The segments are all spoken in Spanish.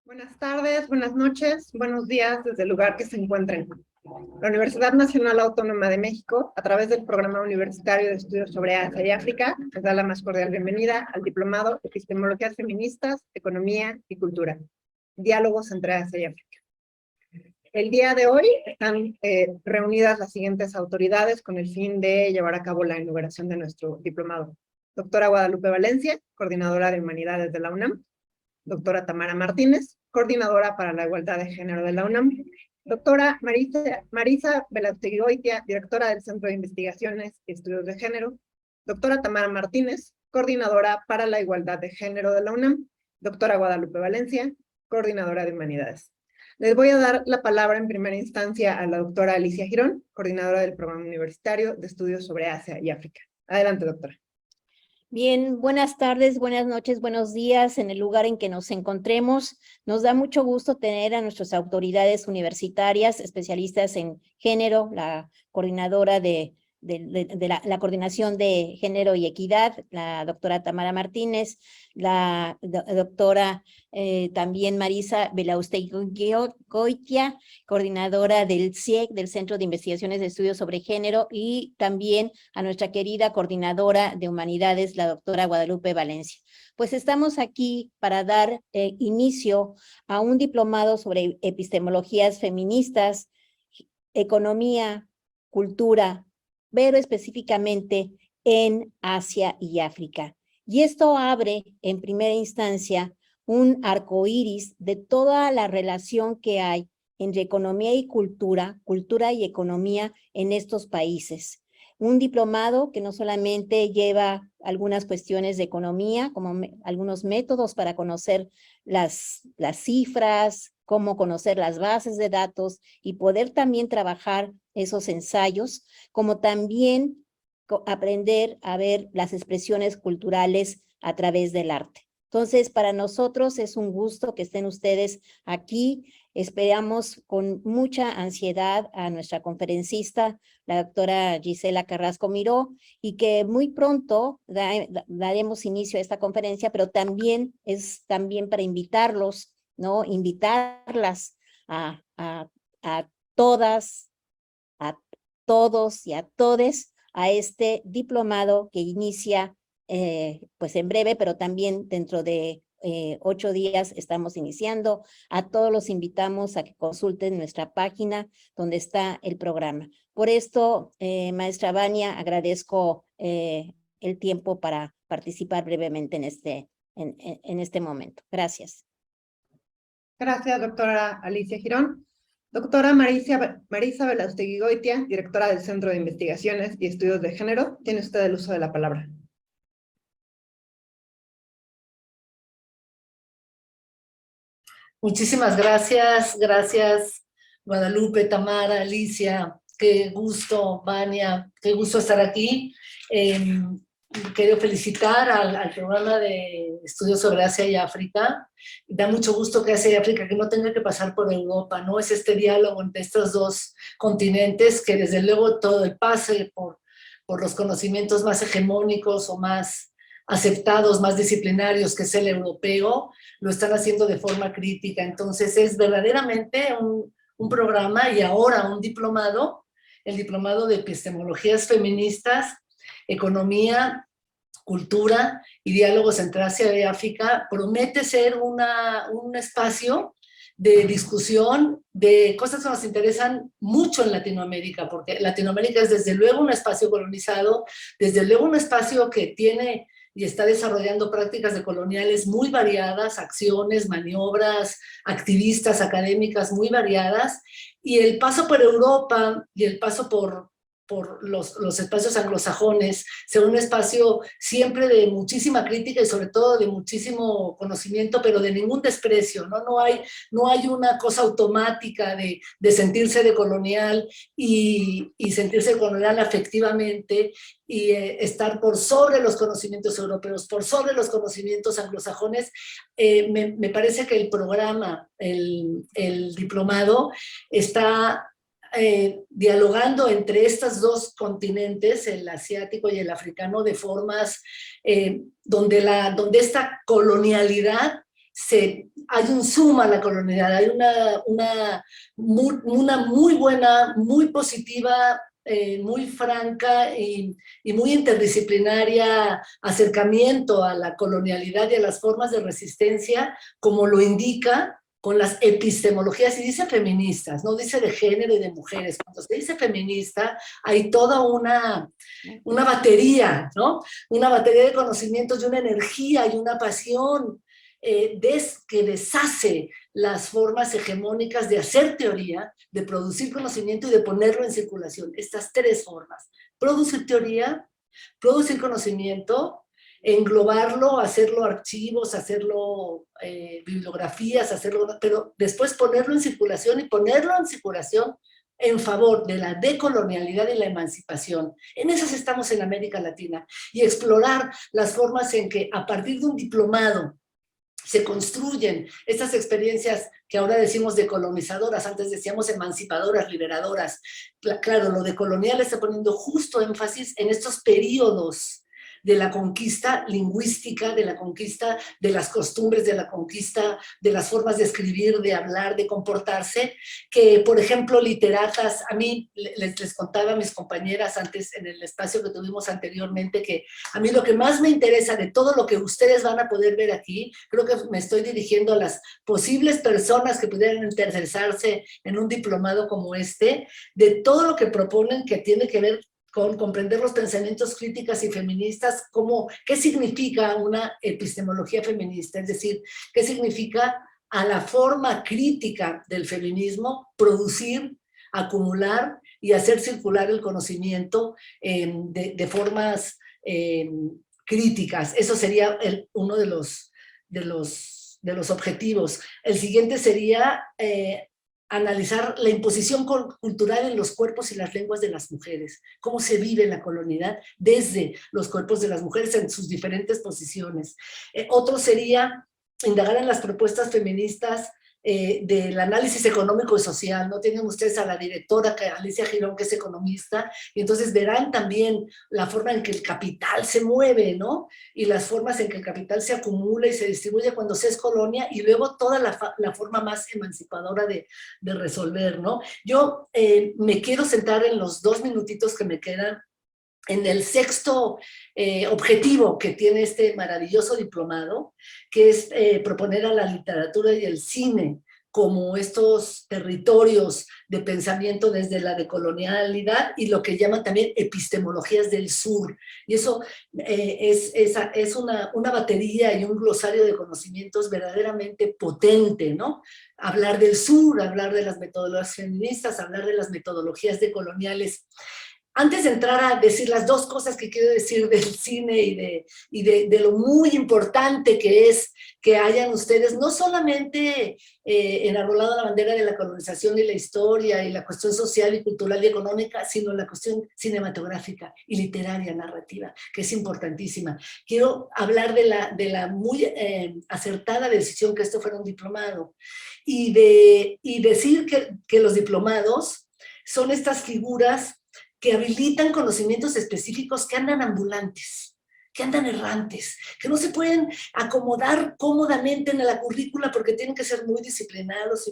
Buenas tardes, buenas noches, buenos días desde el lugar que se encuentren. La Universidad Nacional Autónoma de México, a través del Programa Universitario de Estudios sobre Asia y África, les da la más cordial bienvenida al Diplomado Epistemologías Feministas, Economía y Cultura, Diálogos entre Asia y África. El día de hoy están reunidas las siguientes autoridades con el fin de llevar a cabo la inauguración de nuestro diplomado. Doctora Guadalupe Valencia, coordinadora de Humanidades de la UNAM. Doctora Tamara Martínez, coordinadora para la igualdad de género de la UNAM. Doctora Marisa Belaustegui-Goitia, directora del Centro de Investigaciones y Estudios de Género. Doctora Tamara Martínez, coordinadora para la igualdad de género de la UNAM. Doctora Guadalupe Valencia, coordinadora de Humanidades. Les voy a dar la palabra en primera instancia a la doctora Alicia Girón, coordinadora del Programa Universitario de Estudios sobre Asia y África. Adelante, doctora. Bien, buenas tardes, buenas noches, buenos días en el lugar en que nos encontremos. Nos da mucho gusto tener a nuestras autoridades universitarias, especialistas en género, la coordinadora de la Coordinación de Género y Equidad, la doctora Tamara Martínez, la doctora también Marisa Belaustegui-Goitia, coordinadora del CIEG, del Centro de Investigaciones de Estudios sobre Género, y también a nuestra querida coordinadora de Humanidades, la doctora Guadalupe Valencia. Pues estamos aquí para dar inicio a un diplomado sobre epistemologías feministas, economía, cultura, pero específicamente en Asia y África. Y esto abre en primera instancia un arcoíris de toda la relación que hay entre economía y cultura, cultura y economía en estos países. Un diplomado que no solamente lleva algunas cuestiones de economía, como algunos métodos para conocer las cifras, cómo conocer las bases de datos y poder también trabajar esos ensayos, como también aprender a ver las expresiones culturales a través del arte. Entonces, para nosotros es un gusto que estén ustedes aquí. Esperamos con mucha ansiedad a nuestra conferencista, la doctora Gisela Carrasco Miró, y que muy pronto daremos inicio a esta conferencia, pero también es para invitarlos, ¿no? Invitarlas a todas, a todos y a todes a este diplomado que inicia pues en breve, pero también dentro de 8 días estamos iniciando. A todos los invitamos a que consulten nuestra página donde está el programa. Por esto, maestra Vania, agradezco el tiempo para participar brevemente en este momento. Gracias. Gracias, doctora Alicia Girón. Doctora Marisa Belaustegui-Goitia, directora del Centro de Investigaciones y Estudios de Género, tiene usted el uso de la palabra. Muchísimas gracias, gracias Guadalupe, Tamara, Alicia, qué gusto, Vania, qué gusto estar aquí. Quiero felicitar al programa de estudios sobre Asia y África. Da mucho gusto que Asia y África que no tenga que pasar por Europa, ¿no? Es este diálogo entre estos dos continentes que desde luego todo el pase por los conocimientos más hegemónicos o más aceptados, más disciplinarios, que es el europeo, lo están haciendo de forma crítica. Entonces es verdaderamente un programa y ahora un diplomado, el diplomado de epistemologías feministas, economía, cultura y diálogos entre Asia y África, promete ser un espacio de discusión de cosas que nos interesan mucho en Latinoamérica, porque Latinoamérica es desde luego un espacio colonizado, desde luego un espacio que tiene y está desarrollando prácticas decoloniales muy variadas, acciones, maniobras, activistas, académicas muy variadas, y el paso por Europa y el paso por los espacios anglosajones, sea un espacio siempre de muchísima crítica y sobre todo de muchísimo conocimiento, pero de ningún desprecio, ¿no? No hay una cosa automática de sentirse decolonial y sentirse colonial afectivamente y estar por sobre los conocimientos europeos, por sobre los conocimientos anglosajones. Me parece que el programa, el diplomado, está dialogando entre estos dos continentes, el asiático y el africano, de formas donde esta colonialidad hay un zoom a la colonialidad, hay una muy buena, muy positiva, muy franca y muy interdisciplinaria acercamiento a la colonialidad y a las formas de resistencia, como lo indica con las epistemologías, y dice feministas, no dice de género y de mujeres. Cuando se dice feminista, hay toda una batería, ¿no? Una batería de conocimientos y una energía y una pasión que deshace las formas hegemónicas de hacer teoría, de producir conocimiento y de ponerlo en circulación. Estas tres formas: producir teoría, producir conocimiento, englobarlo, hacerlo archivos, hacerlo bibliografías, pero después ponerlo en circulación, y ponerlo en circulación en favor de la decolonialidad y la emancipación. En esas estamos en América Latina, y explorar las formas en que a partir de un diplomado se construyen estas experiencias que ahora decimos decolonizadoras, antes decíamos emancipadoras, liberadoras. Claro, lo decolonial está poniendo justo énfasis en estos periodos de la conquista lingüística, de la conquista de las costumbres, de la conquista de las formas de escribir, de hablar, de comportarse, que, por ejemplo, literatas, a mí les contaba a mis compañeras antes en el espacio que tuvimos anteriormente, que a mí lo que más me interesa de todo lo que ustedes van a poder ver aquí, creo que me estoy dirigiendo a las posibles personas que pudieran interesarse en un diplomado como este, de todo lo que proponen que tiene que ver con comprender los pensamientos críticas y feministas, qué significa una epistemología feminista, es decir, qué significa a la forma crítica del feminismo producir, acumular y hacer circular el conocimiento de formas críticas. Eso sería uno de los objetivos. El siguiente sería analizar la imposición cultural en los cuerpos y las lenguas de las mujeres, cómo se vive la colonialidad desde los cuerpos de las mujeres en sus diferentes posiciones. Otro sería indagar en las propuestas feministas del análisis económico y social, ¿no? Tienen ustedes a la directora Alicia Girón, que es economista, y entonces verán también la forma en que el capital se mueve, ¿no? Y las formas en que el capital se acumula y se distribuye cuando se es colonia, y luego toda la forma más emancipadora de resolver, ¿no? Yo me quiero sentar en los 2 minutitos que me quedan en el sexto objetivo que tiene este maravilloso diplomado, que es proponer a la literatura y el cine como estos territorios de pensamiento desde la decolonialidad y lo que llaman también epistemologías del sur. Y eso es una batería y un glosario de conocimientos verdaderamente potente, ¿no? Hablar del sur, hablar de las metodologías feministas, hablar de las metodologías decoloniales. Antes de entrar a decir las 2 cosas que quiero decir del cine y de lo muy importante que es que hayan ustedes no solamente enarbolado la bandera de la colonización y la historia y la cuestión social y cultural y económica, sino la cuestión cinematográfica y literaria, narrativa, que es importantísima. Quiero hablar de la muy acertada decisión que esto fuera un diplomado y decir que los diplomados son estas figuras que habilitan conocimientos específicos que andan ambulantes, que andan errantes, que no se pueden acomodar cómodamente en la currícula porque tienen que ser muy disciplinados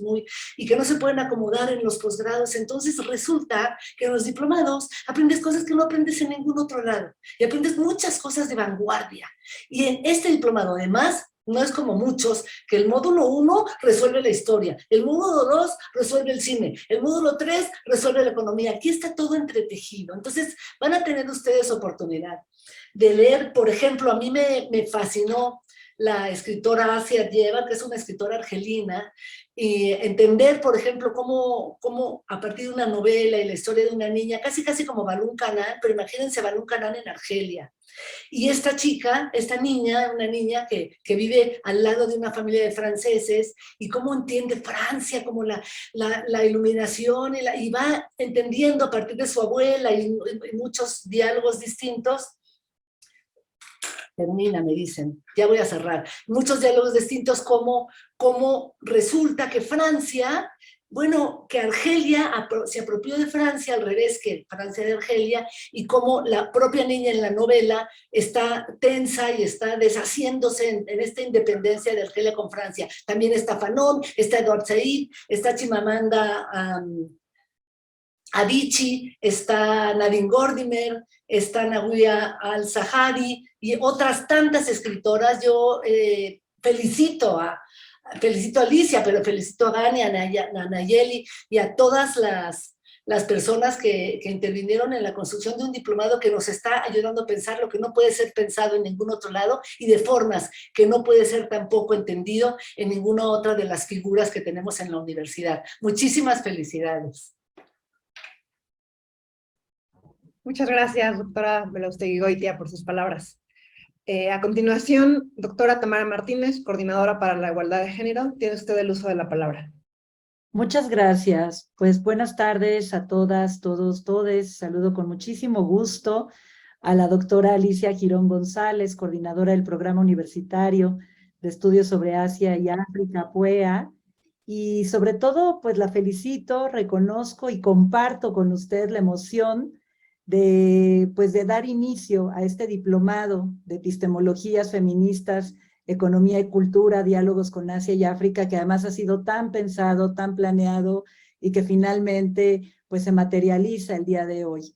y que no se pueden acomodar en los posgrados. Entonces resulta que en los diplomados aprendes cosas que no aprendes en ningún otro lado, y aprendes muchas cosas de vanguardia. Y en este diplomado, además, no es como muchos, que el módulo 1 resuelve la historia, el módulo 2 resuelve el cine, el módulo 3 resuelve la economía. Aquí está todo entretejido. Entonces van a tener ustedes oportunidad de leer. Por ejemplo, a mí me fascinó la escritora Asia Dieba, que es una escritora argelina, y entender, por ejemplo, cómo a partir de una novela y la historia de una niña, casi como Balún Canán, pero imagínense Balún Canán en Argelia. Y esta chica, esta niña, una niña que vive al lado de una familia de franceses, y cómo entiende Francia, como la iluminación, y va entendiendo a partir de su abuela y muchos diálogos distintos. Termina, me dicen, ya voy a cerrar. Muchos diálogos distintos, como resulta que Francia bueno, que Argelia se apropió de Francia, al revés que Francia de Argelia, y cómo la propia niña en la novela está tensa y está deshaciéndose en esta independencia de Argelia con Francia. También está Fanon, está Edward Said, está Chimamanda Adichie, está Nadine Gordimer, está Naguia al-Zahari y otras tantas escritoras. Yo felicito a Alicia, pero felicito a Gani, a Nayeli y a todas las personas que intervinieron en la construcción de un diplomado que nos está ayudando a pensar lo que no puede ser pensado en ningún otro lado y de formas que no puede ser tampoco entendido en ninguna otra de las figuras que tenemos en la universidad. Muchísimas felicidades. Muchas gracias, doctora Belaustegui-Goitia, por sus palabras. A continuación, doctora Tamara Martínez, coordinadora para la igualdad de género, tiene usted el uso de la palabra. Muchas gracias. Pues buenas tardes a todas, todos, todes. Saludo con muchísimo gusto a la doctora Alicia Girón González, coordinadora del Programa Universitario de Estudios sobre Asia y África, PUEA, y sobre todo, pues la felicito, reconozco y comparto con usted la emoción de dar inicio a este diplomado de epistemologías feministas, economía y cultura, diálogos con Asia y África, que además ha sido tan pensado, tan planeado y que finalmente pues se materializa el día de hoy.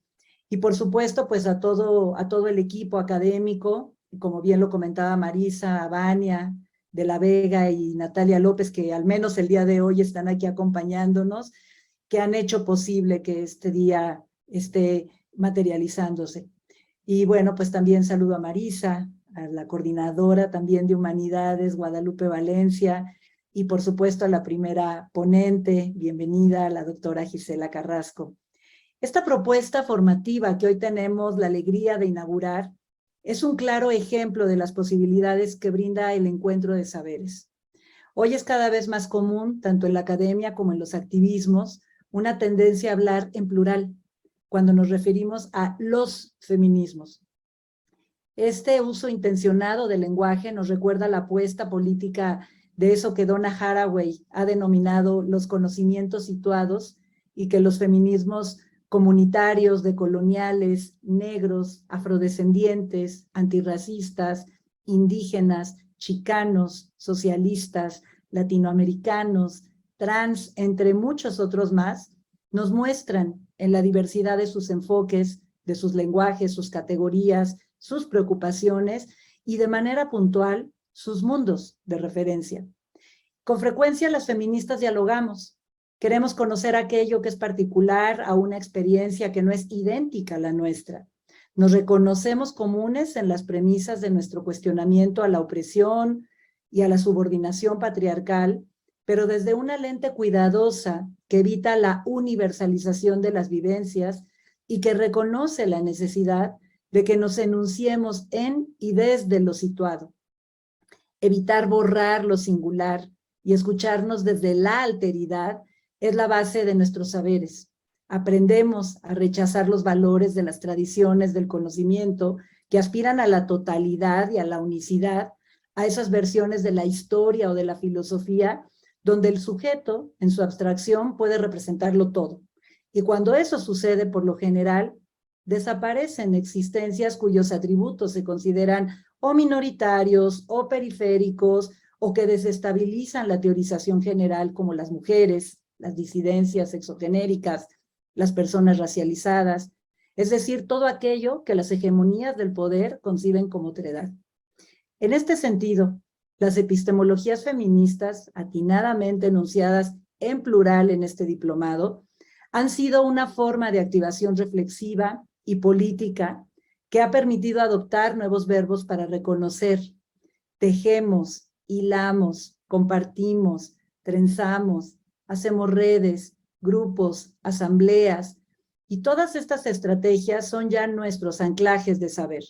Y por supuesto pues a todo el equipo académico, como bien lo comentaba Marisa, Vania de la Vega y Natalia López, que al menos el día de hoy están aquí acompañándonos, que han hecho posible que este día esté materializándose. Y bueno, pues también saludo a Marisa, a la coordinadora también de Humanidades, Guadalupe Valencia, y por supuesto a la primera ponente, bienvenida, la doctora Gisela Carrasco. Esta propuesta formativa que hoy tenemos la alegría de inaugurar es un claro ejemplo de las posibilidades que brinda el encuentro de saberes. Hoy es cada vez más común, tanto en la academia como en los activismos, una tendencia a hablar en plural, cuando nos referimos a los feminismos. Este uso intencionado del lenguaje nos recuerda la apuesta política de eso que Donna Haraway ha denominado los conocimientos situados y que los feminismos comunitarios, decoloniales, negros, afrodescendientes, antirracistas, indígenas, chicanos, socialistas, latinoamericanos, trans, entre muchos otros más, nos muestran en la diversidad de sus enfoques, de sus lenguajes, sus categorías, sus preocupaciones y de manera puntual sus mundos de referencia. Con frecuencia las feministas dialogamos, queremos conocer aquello que es particular a una experiencia que no es idéntica a la nuestra. Nos reconocemos comunes en las premisas de nuestro cuestionamiento a la opresión y a la subordinación patriarcal, pero desde una lente cuidadosa que evita la universalización de las vivencias y que reconoce la necesidad de que nos enunciemos en y desde lo situado. Evitar borrar lo singular y escucharnos desde la alteridad es la base de nuestros saberes. Aprendemos a rechazar los valores de las tradiciones del conocimiento que aspiran a la totalidad y a la unicidad, a esas versiones de la historia o de la filosofía donde el sujeto, en su abstracción, puede representarlo todo. Y cuando eso sucede, por lo general, desaparecen existencias cuyos atributos se consideran o minoritarios o periféricos o que desestabilizan la teorización general, como las mujeres, las disidencias exogenéricas, las personas racializadas, es decir, todo aquello que las hegemonías del poder conciben como otredad. En este sentido, las epistemologías feministas, atinadamente enunciadas en plural en este diplomado, han sido una forma de activación reflexiva y política que ha permitido adoptar nuevos verbos para reconocer. Tejemos, hilamos, compartimos, trenzamos, hacemos redes, grupos, asambleas, y todas estas estrategias son ya nuestros anclajes de saber.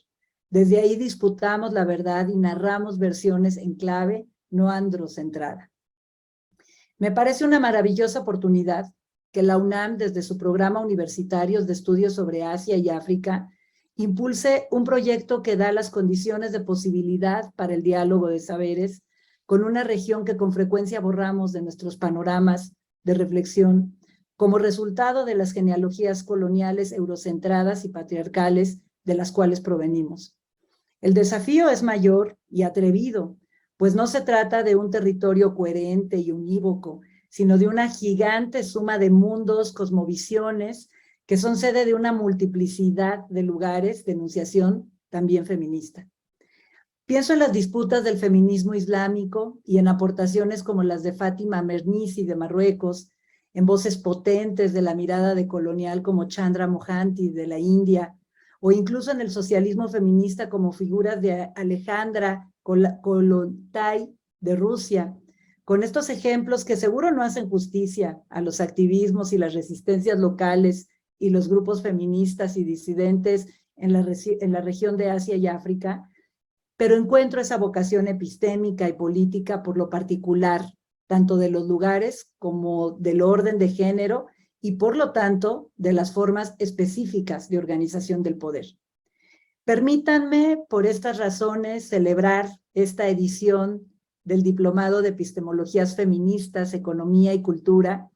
Desde ahí disputamos la verdad y narramos versiones en clave no androcentrada. Me parece una maravillosa oportunidad que la UNAM, desde su programa universitario de estudios sobre Asia y África, impulse un proyecto que da las condiciones de posibilidad para el diálogo de saberes con una región que con frecuencia borramos de nuestros panoramas de reflexión como resultado de las genealogías coloniales eurocentradas y patriarcales de las cuales provenimos. El desafío es mayor y atrevido, pues no se trata de un territorio coherente y unívoco, sino de una gigante suma de mundos, cosmovisiones, que son sede de una multiplicidad de lugares de enunciación también feminista. Pienso en las disputas del feminismo islámico y en aportaciones como las de Fátima Mernissi de Marruecos, en voces potentes de la mirada decolonial como Chandra Mohanty de la India, o incluso en el socialismo feminista como figuras de Alejandra Kollontai de Rusia, con estos ejemplos que seguro no hacen justicia a los activismos y las resistencias locales y los grupos feministas y disidentes en la región de Asia y África, pero encuentro esa vocación epistémica y política por lo particular, tanto de los lugares como del orden de género y por lo tanto de las formas específicas de organización del poder. Permítanme por estas razones celebrar esta edición del Diplomado de Epistemologías Feministas, Economía y Cultura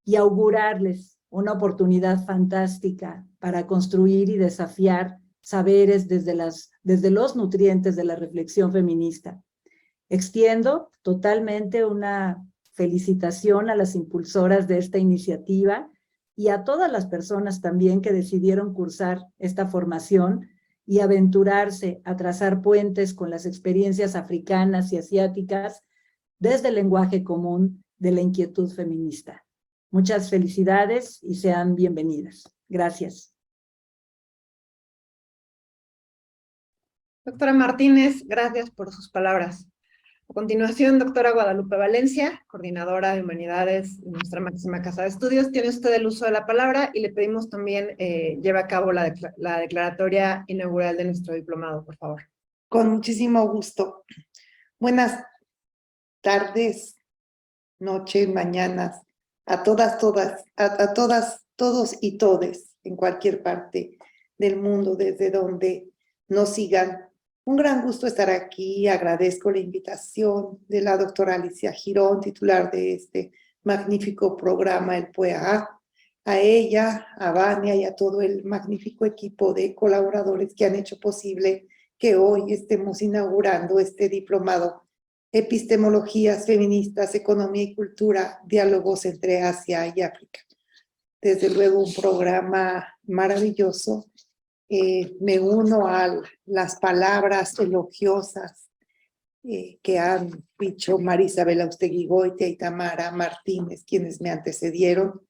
y augurarles una oportunidad fantástica para construir y desafiar saberes desde los nutrientes de la reflexión feminista. Extiendo totalmente una felicitación a las impulsoras de esta iniciativa y a todas las personas también que decidieron cursar esta formación y aventurarse a trazar puentes con las experiencias africanas y asiáticas desde el lenguaje común de la inquietud feminista. Muchas felicidades y sean bienvenidas. Gracias. Doctora Martínez, gracias por sus palabras. A continuación, doctora Guadalupe Valencia, coordinadora de Humanidades de nuestra máxima casa de estudios. Tiene usted el uso de la palabra y le pedimos también lleve a cabo la declaratoria inaugural de nuestro diplomado, por favor. Con muchísimo gusto. Buenas tardes, noches, mañanas, a todas, todos y todes, en cualquier parte del mundo, desde donde nos sigan. Un gran gusto estar aquí. Agradezco la invitación de la doctora Alicia Girón, titular de este magnífico programa, el PUEA, a ella, a Vania y a todo el magnífico equipo de colaboradores que han hecho posible que hoy estemos inaugurando este diplomado Epistemologías Feministas, Economía y Cultura, Diálogos entre Asia y África. Desde luego un programa maravilloso. Me uno a las palabras elogiosas que han dicho Marisabel Austegui-Goitia y Tamara Martínez, quienes me antecedieron,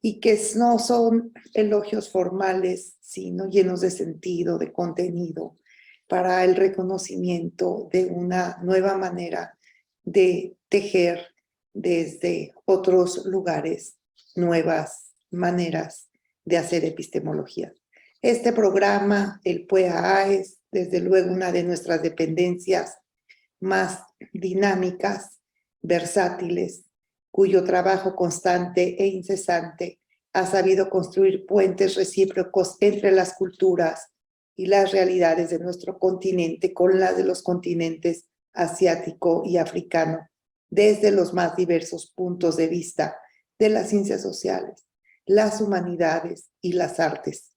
y que no son elogios formales, sino llenos de sentido, de contenido, para el reconocimiento de una nueva manera de tejer desde otros lugares nuevas maneras de hacer epistemología. Este programa, el PUEA, es desde luego una de nuestras dependencias más dinámicas, versátiles, cuyo trabajo constante e incesante ha sabido construir puentes recíprocos entre las culturas y las realidades de nuestro continente con las de los continentes asiático y africano, desde los más diversos puntos de vista de las ciencias sociales, las humanidades y las artes.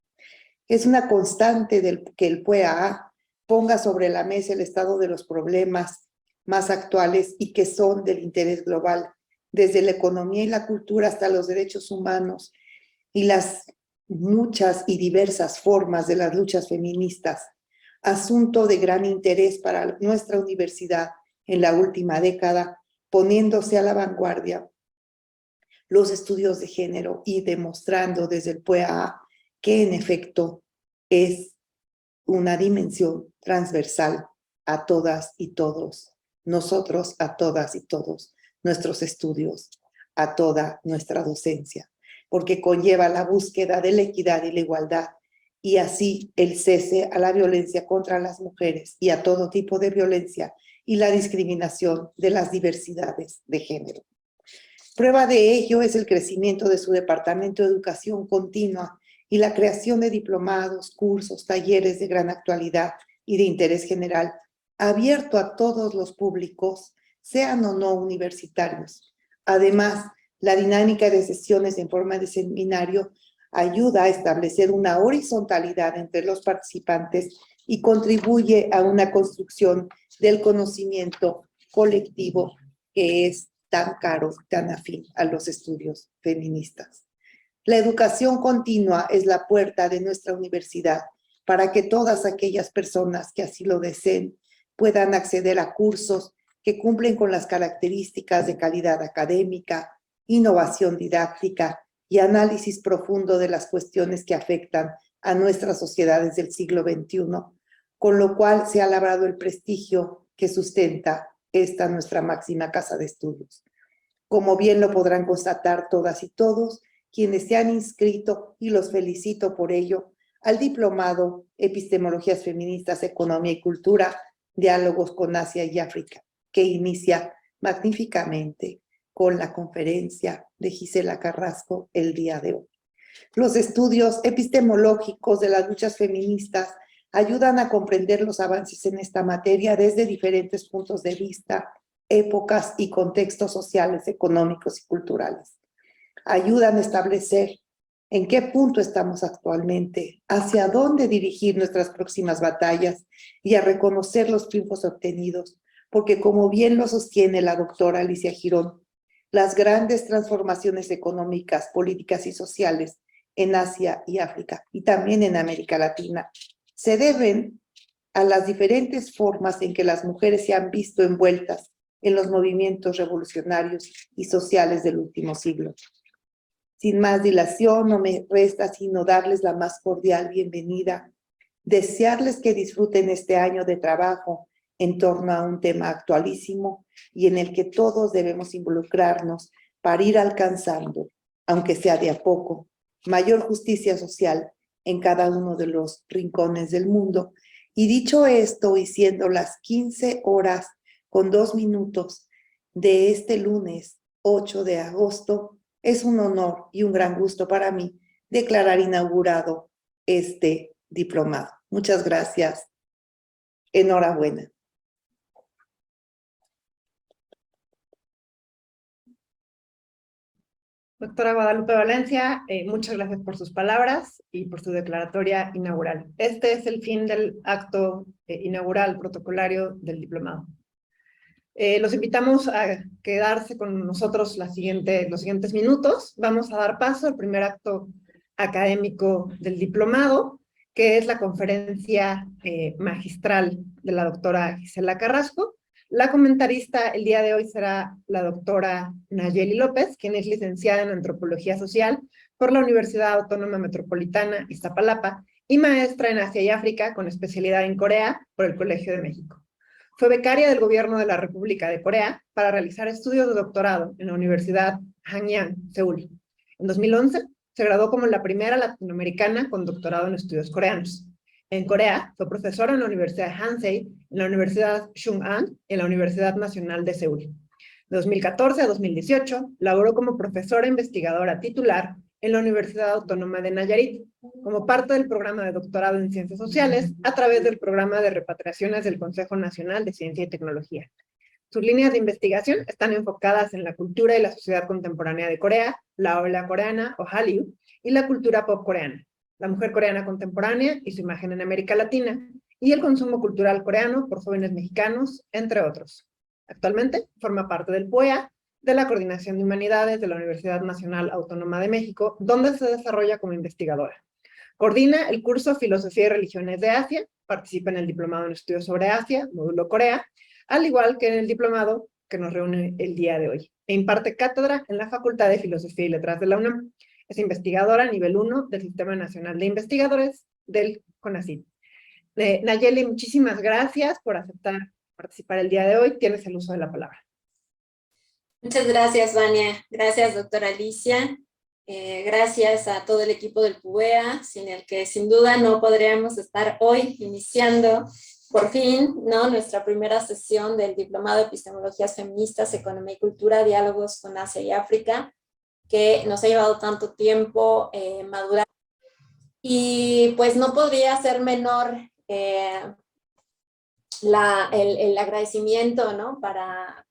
Es una constante que el PUEA ponga sobre la mesa el estado de los problemas más actuales y que son del interés global, desde la economía y la cultura hasta los derechos humanos y las muchas y diversas formas de las luchas feministas, asunto de gran interés para nuestra universidad en la última década, poniéndose a la vanguardia los estudios de género y demostrando desde el PUEA que en efecto es una dimensión transversal a todas y todos, nosotros a todas y todos, nuestros estudios, a toda nuestra docencia, porque conlleva la búsqueda de la equidad y la igualdad, y así el cese a la violencia contra las mujeres y a todo tipo de violencia y la discriminación de las diversidades de género. Prueba de ello es el crecimiento de su Departamento de Educación Continua y la creación de diplomados, cursos, talleres de gran actualidad y de interés general, abierto a todos los públicos, sean o no universitarios, además La dinámica de sesiones en forma de seminario ayuda a establecer una horizontalidad entre los participantes y contribuye a una construcción del conocimiento colectivo que es tan caro, tan afín a los estudios feministas. La educación continua es la puerta de nuestra universidad para que todas aquellas personas que así lo deseen puedan acceder a cursos que cumplen con las características de calidad académica, innovación didáctica y análisis profundo de las cuestiones que afectan a nuestras sociedades del siglo XXI, con lo cual se ha labrado el prestigio que sustenta esta nuestra máxima casa de estudios. Como bien lo podrán constatar todas y todos quienes se han inscrito, y los felicito por ello, al diplomado Epistemologías Feministas, Economía y Cultura, Diálogos con Asia y África, que inicia magníficamente con la conferencia de Gisela Carrasco el día de hoy. Los estudios epistemológicos de las luchas feministas ayudan a comprender los avances en esta materia desde diferentes puntos de vista, épocas y contextos sociales, económicos y culturales. Ayudan a establecer en qué punto estamos actualmente, hacia dónde dirigir nuestras próximas batallas y a reconocer los triunfos obtenidos, porque como bien lo sostiene la doctora Alicia Girón, las grandes transformaciones económicas, políticas y sociales en Asia y África y también en América Latina se deben a las diferentes formas en que las mujeres se han visto envueltas en los movimientos revolucionarios y sociales del último siglo. Sin más dilación, no me resta sino darles la más cordial bienvenida, desearles que disfruten este año de trabajo en torno a un tema actualísimo y en el que todos debemos involucrarnos para ir alcanzando, aunque sea de a poco, mayor justicia social en cada uno de los rincones del mundo. Y dicho esto, y siendo las 15:02 de este lunes 8 de agosto, es un honor y un gran gusto para mí declarar inaugurado este diplomado. Muchas gracias. Enhorabuena. Doctora Guadalupe Valencia, muchas gracias por sus palabras y por su declaratoria inaugural. Este es el fin del acto inaugural protocolario del diplomado. Los invitamos a quedarse con nosotros los siguientes minutos. Vamos a dar paso al primer acto académico del diplomado, que es la conferencia magistral de la doctora Gisela Carrasco. La comentarista el día de hoy será la doctora Nayeli López, quien es licenciada en Antropología Social por la Universidad Autónoma Metropolitana Iztapalapa y maestra en Asia y África con especialidad en Corea por el Colegio de México. Fue becaria del gobierno de la República de Corea para realizar estudios de doctorado en la Universidad Hanyang, Seúl. En 2011 se graduó como la primera latinoamericana con doctorado en estudios coreanos. En Corea fue profesora en la Universidad Hansei, en la Universidad Chung-An y en la Universidad Nacional de Seúl. De 2014 a 2018 laboró como profesora investigadora titular en la Universidad Autónoma de Nayarit, como parte del programa de doctorado en Ciencias Sociales a través del programa de repatriaciones del Consejo Nacional de Ciencia y Tecnología. Sus líneas de investigación están enfocadas en la cultura y la sociedad contemporánea de Corea, la ola coreana o Hallyu, y la cultura pop coreana, la mujer coreana contemporánea y su imagen en América Latina, y el consumo cultural coreano por jóvenes mexicanos, entre otros. Actualmente forma parte del PUEA, de la Coordinación de Humanidades de la Universidad Nacional Autónoma de México, donde se desarrolla como investigadora. Coordina el curso Filosofía y Religiones de Asia, participa en el Diplomado en Estudios sobre Asia, módulo Corea, al igual que en el diplomado que nos reúne el día de hoy, e imparte cátedra en la Facultad de Filosofía y Letras de la UNAM. Es investigadora a nivel 1 del Sistema Nacional de Investigadores del CONACYT. Nayeli, muchísimas gracias por aceptar participar el día de hoy. Tienes el uso de la palabra. Muchas gracias, Vania. Gracias, doctora Alicia. Gracias a todo el equipo del PUEA, sin el que sin duda no podríamos estar hoy iniciando por fin, ¿no?, nuestra primera sesión del Diplomado de Epistemologías Feministas, Economía y Cultura, Diálogos con Asia y África, que nos ha llevado tanto tiempo madurar. Y pues no podría ser menor el agradecimiento, ¿no? para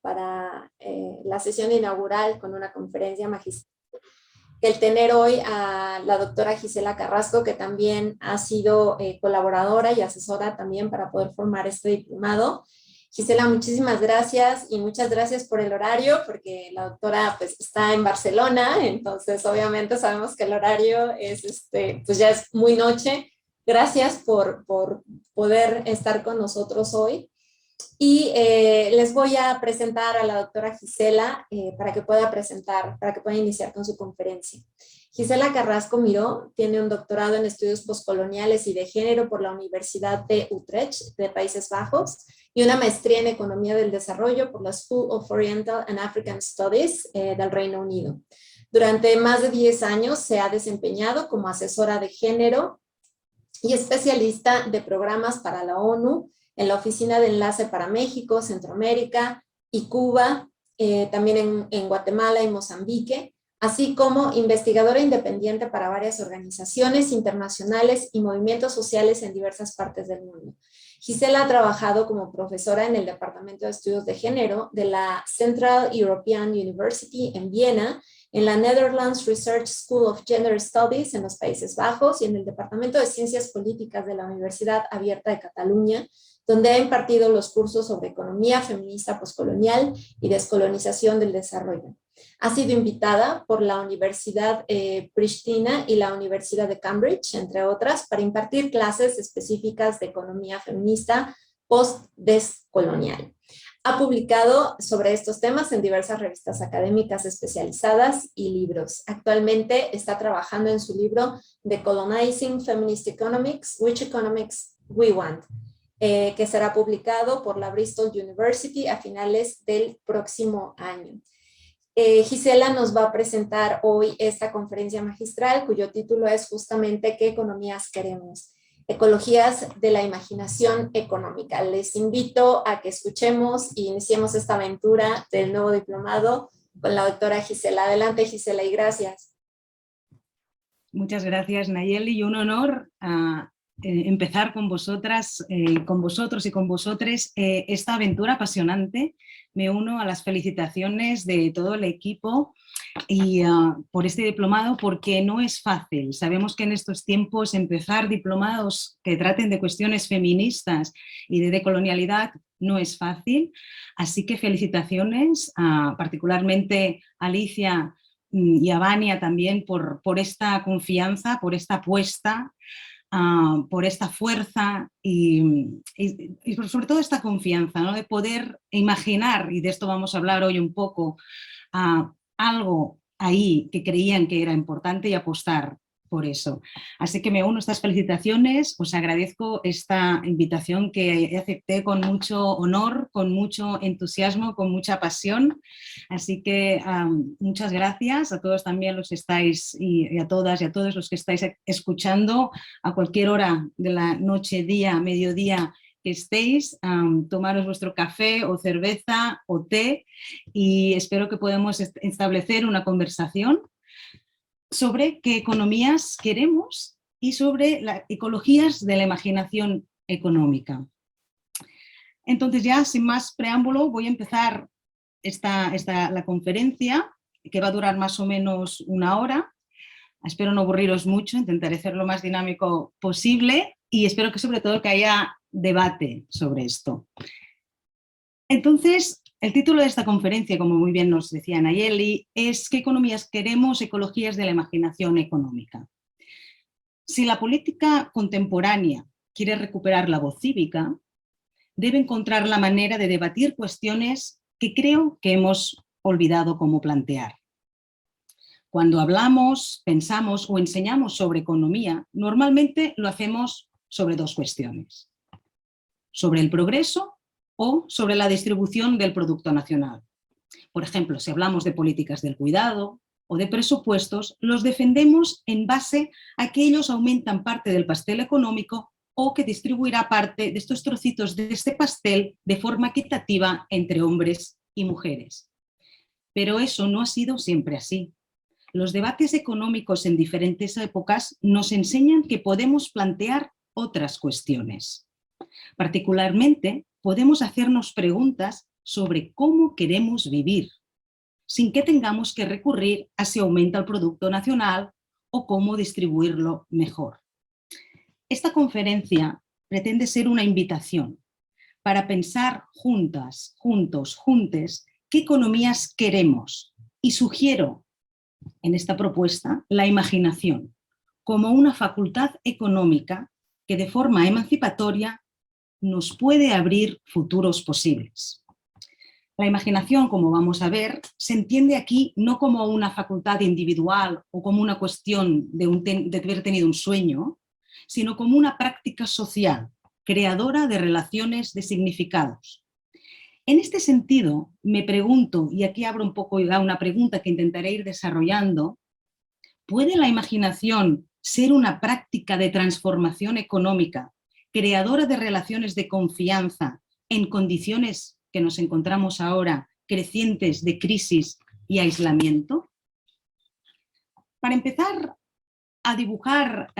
la sesión inaugural con una conferencia magistral. El tener hoy a la doctora Gisela Carrasco, que también ha sido colaboradora y asesora también para poder formar este diplomado. Gisela, muchísimas gracias y muchas gracias por el horario, porque la doctora pues está en Barcelona, entonces obviamente sabemos que el horario es, pues ya es muy noche. Gracias por poder estar con nosotros hoy. Y les voy a presentar a la doctora Gisela para que pueda iniciar con su conferencia. Gisela Carrasco Miró tiene un doctorado en estudios postcoloniales y de género por la Universidad de Utrecht de Países Bajos y una maestría en economía del desarrollo por la School of Oriental and African Studies del Reino Unido. Durante más de 10 años se ha desempeñado como asesora de género y especialista de programas para la ONU en la Oficina de Enlace para México, Centroamérica y Cuba, también en Guatemala y Mozambique, así como investigadora independiente para varias organizaciones internacionales y movimientos sociales en diversas partes del mundo. Gisela ha trabajado como profesora en el Departamento de Estudios de Género de la Central European University en Viena, en la Netherlands Research School of Gender Studies en los Países Bajos y en el Departamento de Ciencias Políticas de la Universidad Abierta de Cataluña, donde ha impartido los cursos sobre economía feminista postcolonial y descolonización del desarrollo. Ha sido invitada por la Universidad Pristina y la Universidad de Cambridge, entre otras, para impartir clases específicas de economía feminista post-descolonial. Ha publicado sobre estos temas en diversas revistas académicas especializadas y libros. Actualmente está trabajando en su libro Decolonizing Feminist Economics, Which Economics We Want, que será publicado por la Bristol University a finales del próximo año. Gisela nos va a presentar hoy esta conferencia magistral, cuyo título es justamente ¿Qué economías queremos? Ecologías de la imaginación económica. Les invito a que escuchemos y iniciemos esta aventura del nuevo diplomado con la doctora Gisela. Adelante, Gisela, y gracias. Muchas gracias, Nayeli, y un honor empezar con vosotras, con vosotros y con vosotres esta aventura apasionante. Me uno a las felicitaciones de todo el equipo y por este diplomado, porque no es fácil. Sabemos que en estos tiempos empezar diplomados que traten de cuestiones feministas y de decolonialidad no es fácil, así que felicitaciones particularmente a Alicia y a Vania también por esta confianza, por esta apuesta, por esta fuerza y sobre todo esta confianza, ¿no? De poder imaginar, y de esto vamos a hablar hoy un poco, algo ahí que creían que era importante y apostar por eso. Así que me uno a estas felicitaciones, os agradezco esta invitación que acepté con mucho honor, con mucho entusiasmo, con mucha pasión. Así que muchas gracias a todos también los que estáis y a todas y a todos los que estáis escuchando a cualquier hora de la noche, día, mediodía que estéis, tomaros vuestro café o cerveza o té y espero que podamos establecer una conversación sobre qué economías queremos y sobre las ecologías de la imaginación económica. Entonces ya sin más preámbulo voy a empezar la conferencia, que va a durar más o menos una hora. Espero no aburriros mucho, intentaré ser lo más dinámico posible y espero que sobre todo que haya debate sobre esto. Entonces, el título de esta conferencia, como muy bien nos decía Nayeli, es ¿Qué economías queremos? Ecologías de la imaginación económica. Si la política contemporánea quiere recuperar la voz cívica, debe encontrar la manera de debatir cuestiones que creo que hemos olvidado cómo plantear. Cuando hablamos, pensamos o enseñamos sobre economía, normalmente lo hacemos sobre dos cuestiones: sobre el progreso o sobre la distribución del Producto Nacional. Por ejemplo, si hablamos de políticas del cuidado o de presupuestos, los defendemos en base a que ellos aumentan parte del pastel económico o que distribuirá parte de estos trocitos de este pastel de forma equitativa entre hombres y mujeres. Pero eso no ha sido siempre así. Los debates económicos en diferentes épocas nos enseñan que podemos plantear otras cuestiones. Particularmente podemos hacernos preguntas sobre cómo queremos vivir, sin que tengamos que recurrir a si aumenta el Producto Nacional o cómo distribuirlo mejor. Esta conferencia pretende ser una invitación para pensar juntas, juntos, juntes, qué economías queremos. Y sugiero en esta propuesta la imaginación como una facultad económica que de forma emancipatoria nos puede abrir futuros posibles. La imaginación, como vamos a ver, se entiende aquí no como una facultad individual o como una cuestión de haber tenido un sueño, sino como una práctica social, creadora de relaciones de significados. En este sentido, me pregunto, y aquí abro un poco una pregunta que intentaré ir desarrollando, ¿puede la imaginación ser una práctica de transformación económica, creadora de relaciones de confianza en condiciones que nos encontramos ahora, crecientes de crisis y aislamiento? Para empezar a dibujar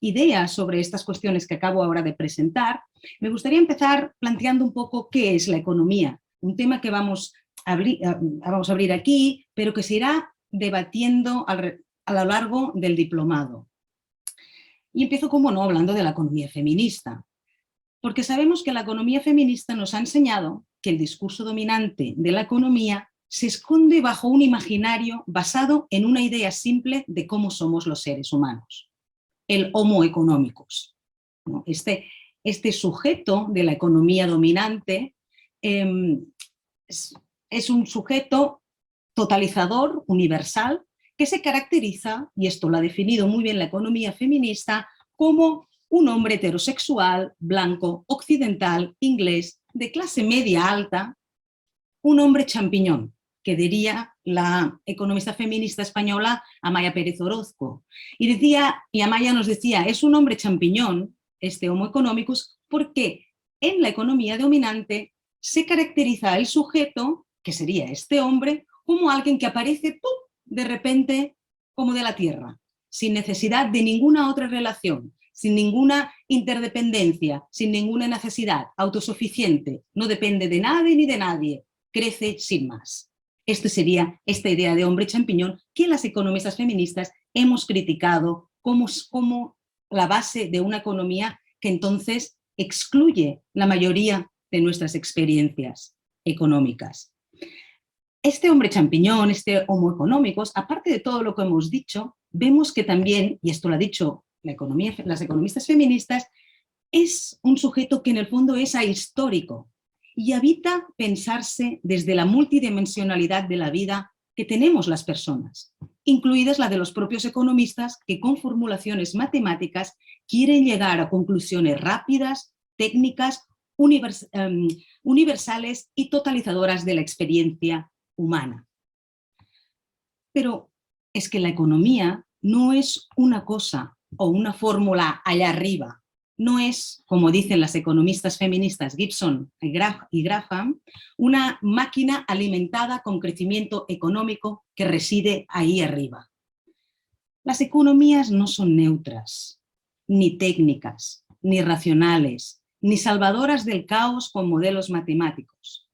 ideas sobre estas cuestiones que acabo ahora de presentar, me gustaría empezar planteando un poco qué es la economía, un tema que vamos a abrir aquí, pero que se irá debatiendo a lo largo del diplomado. Y empiezo, como no, hablando de la economía feminista, porque sabemos que la economía feminista nos ha enseñado que el discurso dominante de la economía se esconde bajo un imaginario basado en una idea simple de cómo somos los seres humanos, el homo economicus, ¿no? Este sujeto de la economía dominante es un sujeto totalizador, universal, que se caracteriza, y esto lo ha definido muy bien la economía feminista, como un hombre heterosexual, blanco, occidental, inglés, de clase media alta, un hombre champiñón, que diría la economista feminista española Amaya Pérez Orozco. Y Amaya nos decía, es un hombre champiñón, este homo economicus, porque en la economía dominante se caracteriza el sujeto, que sería este hombre, como alguien que aparece ¡pum!, de repente como de la tierra, sin necesidad de ninguna otra relación, sin ninguna interdependencia, sin ninguna necesidad, autosuficiente, no depende de nadie ni de nadie, crece sin más. Esta sería esta idea de hombre champiñón que las economistas feministas hemos criticado como la base de una economía que entonces excluye la mayoría de nuestras experiencias económicas. Este hombre champiñón, este homo economicus, aparte de todo lo que hemos dicho, vemos que también, y esto lo ha dicho las economistas feministas, es un sujeto que en el fondo es ahistórico y evita pensarse desde la multidimensionalidad de la vida que tenemos las personas, incluidas la de los propios economistas que con formulaciones matemáticas quieren llegar a conclusiones rápidas, técnicas, universales y totalizadoras de la experiencia humana. Pero es que la economía no es una cosa o una fórmula allá arriba, no es, como dicen las economistas feministas Gibson y Graham, una máquina alimentada con crecimiento económico que reside ahí arriba. Las economías no son neutras, ni técnicas, ni racionales, ni salvadoras del caos con modelos matemáticos.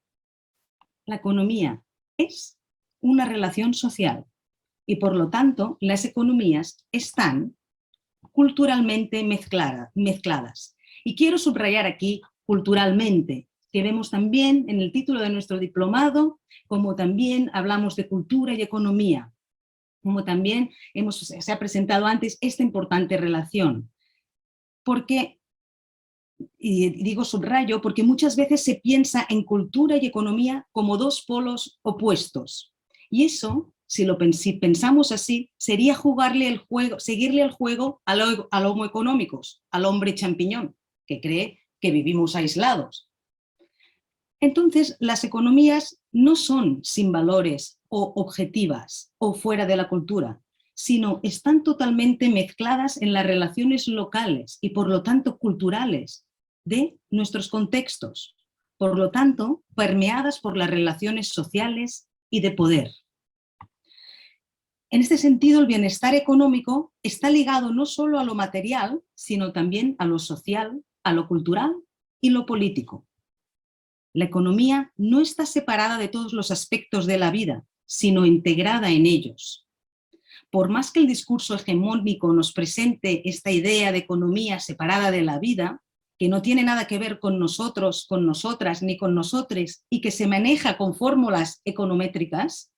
La economía es una relación social y por lo tanto las economías están culturalmente mezcladas. Y quiero subrayar aquí culturalmente, que vemos también en el título de nuestro diplomado, como también hablamos de cultura y economía, como también se ha presentado antes esta importante relación. Porque, y digo subrayo, porque muchas veces se piensa en cultura y economía como dos polos opuestos. Y eso, si pensamos así, sería seguirle el juego al homo economicus, al hombre champiñón, que cree que vivimos aislados. Entonces, las economías no son sin valores o objetivas o fuera de la cultura, sino están totalmente mezcladas en las relaciones locales y por lo tanto culturales de nuestros contextos, por lo tanto permeadas por las relaciones sociales y de poder. En este sentido, el bienestar económico está ligado no solo a lo material, sino también a lo social, a lo cultural y lo político. La economía no está separada de todos los aspectos de la vida, sino integrada en ellos. Por más que el discurso hegemónico nos presente esta idea de economía separada de la vida, que no tiene nada que ver con nosotros, con nosotras, ni con nosotres, y que se maneja con fórmulas econométricas,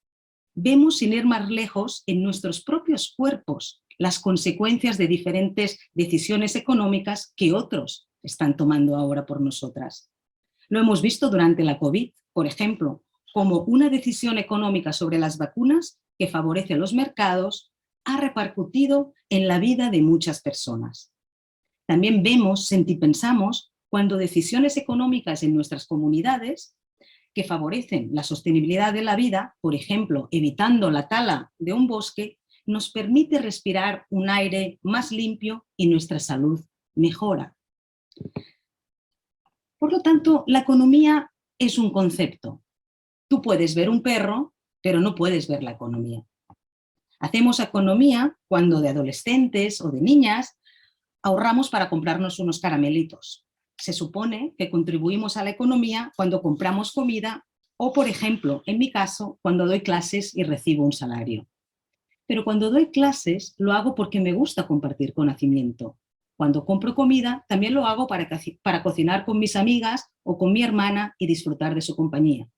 vemos sin ir más lejos en nuestros propios cuerpos las consecuencias de diferentes decisiones económicas que otros están tomando ahora por nosotras. Lo hemos visto durante la COVID, por ejemplo, como una decisión económica sobre las vacunas que favorece a los mercados ha repercutido en la vida de muchas personas. También vemos, sentipensamos, cuando decisiones económicas en nuestras comunidades que favorecen la sostenibilidad de la vida, por ejemplo, evitando la tala de un bosque, nos permite respirar un aire más limpio y nuestra salud mejora. Por lo tanto, la economía es un concepto. Tú puedes ver un perro, pero no puedes ver la economía. Hacemos economía cuando de adolescentes o de niñas ahorramos para comprarnos unos caramelitos. Se supone que contribuimos a la economía cuando compramos comida o, por ejemplo, en mi caso, cuando doy clases y recibo un salario. Pero cuando doy clases lo hago porque me gusta compartir conocimiento. Cuando compro comida también lo hago para cocinar con mis amigas o con mi hermana y disfrutar de su compañía.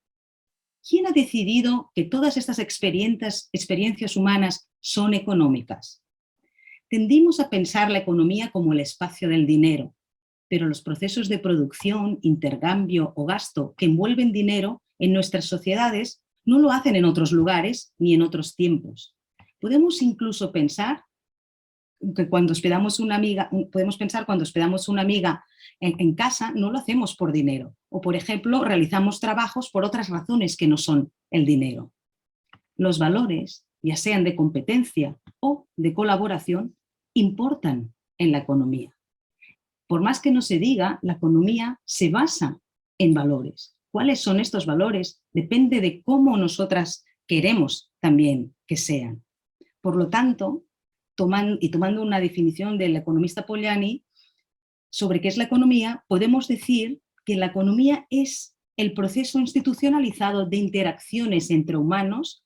¿Quién ha decidido que todas estas experiencias humanas son económicas? Tendimos a pensar la economía como el espacio del dinero, pero los procesos de producción, intercambio o gasto que envuelven dinero en nuestras sociedades no lo hacen en otros lugares ni en otros tiempos. Podemos incluso pensar que cuando hospedamos una amiga, en casa, no lo hacemos por dinero. O, por ejemplo, realizamos trabajos por otras razones que no son el dinero. Los valores, ya sean de competencia o de colaboración, importan en la economía. Por más que no se diga, la economía se basa en valores. ¿Cuáles son estos valores? Depende de cómo nosotras queremos también que sean. Por lo tanto, tomando una definición del economista Polanyi sobre qué es la economía, podemos decir que la economía es el proceso institucionalizado de interacciones entre humanos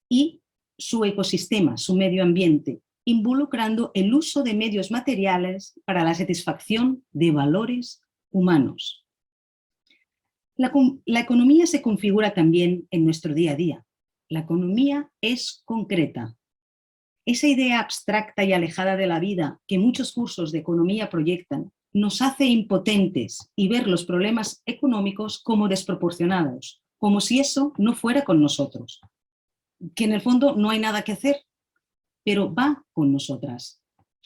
y su ecosistema, su medio ambiente, involucrando el uso de medios materiales para la satisfacción de valores humanos. La economía se configura también en nuestro día a día. La economía es concreta. Esa idea abstracta y alejada de la vida que muchos cursos de economía proyectan nos hace impotentes y ver los problemas económicos como desproporcionados, como si eso no fuera con nosotros, que en el fondo no hay nada que hacer, pero va con nosotras.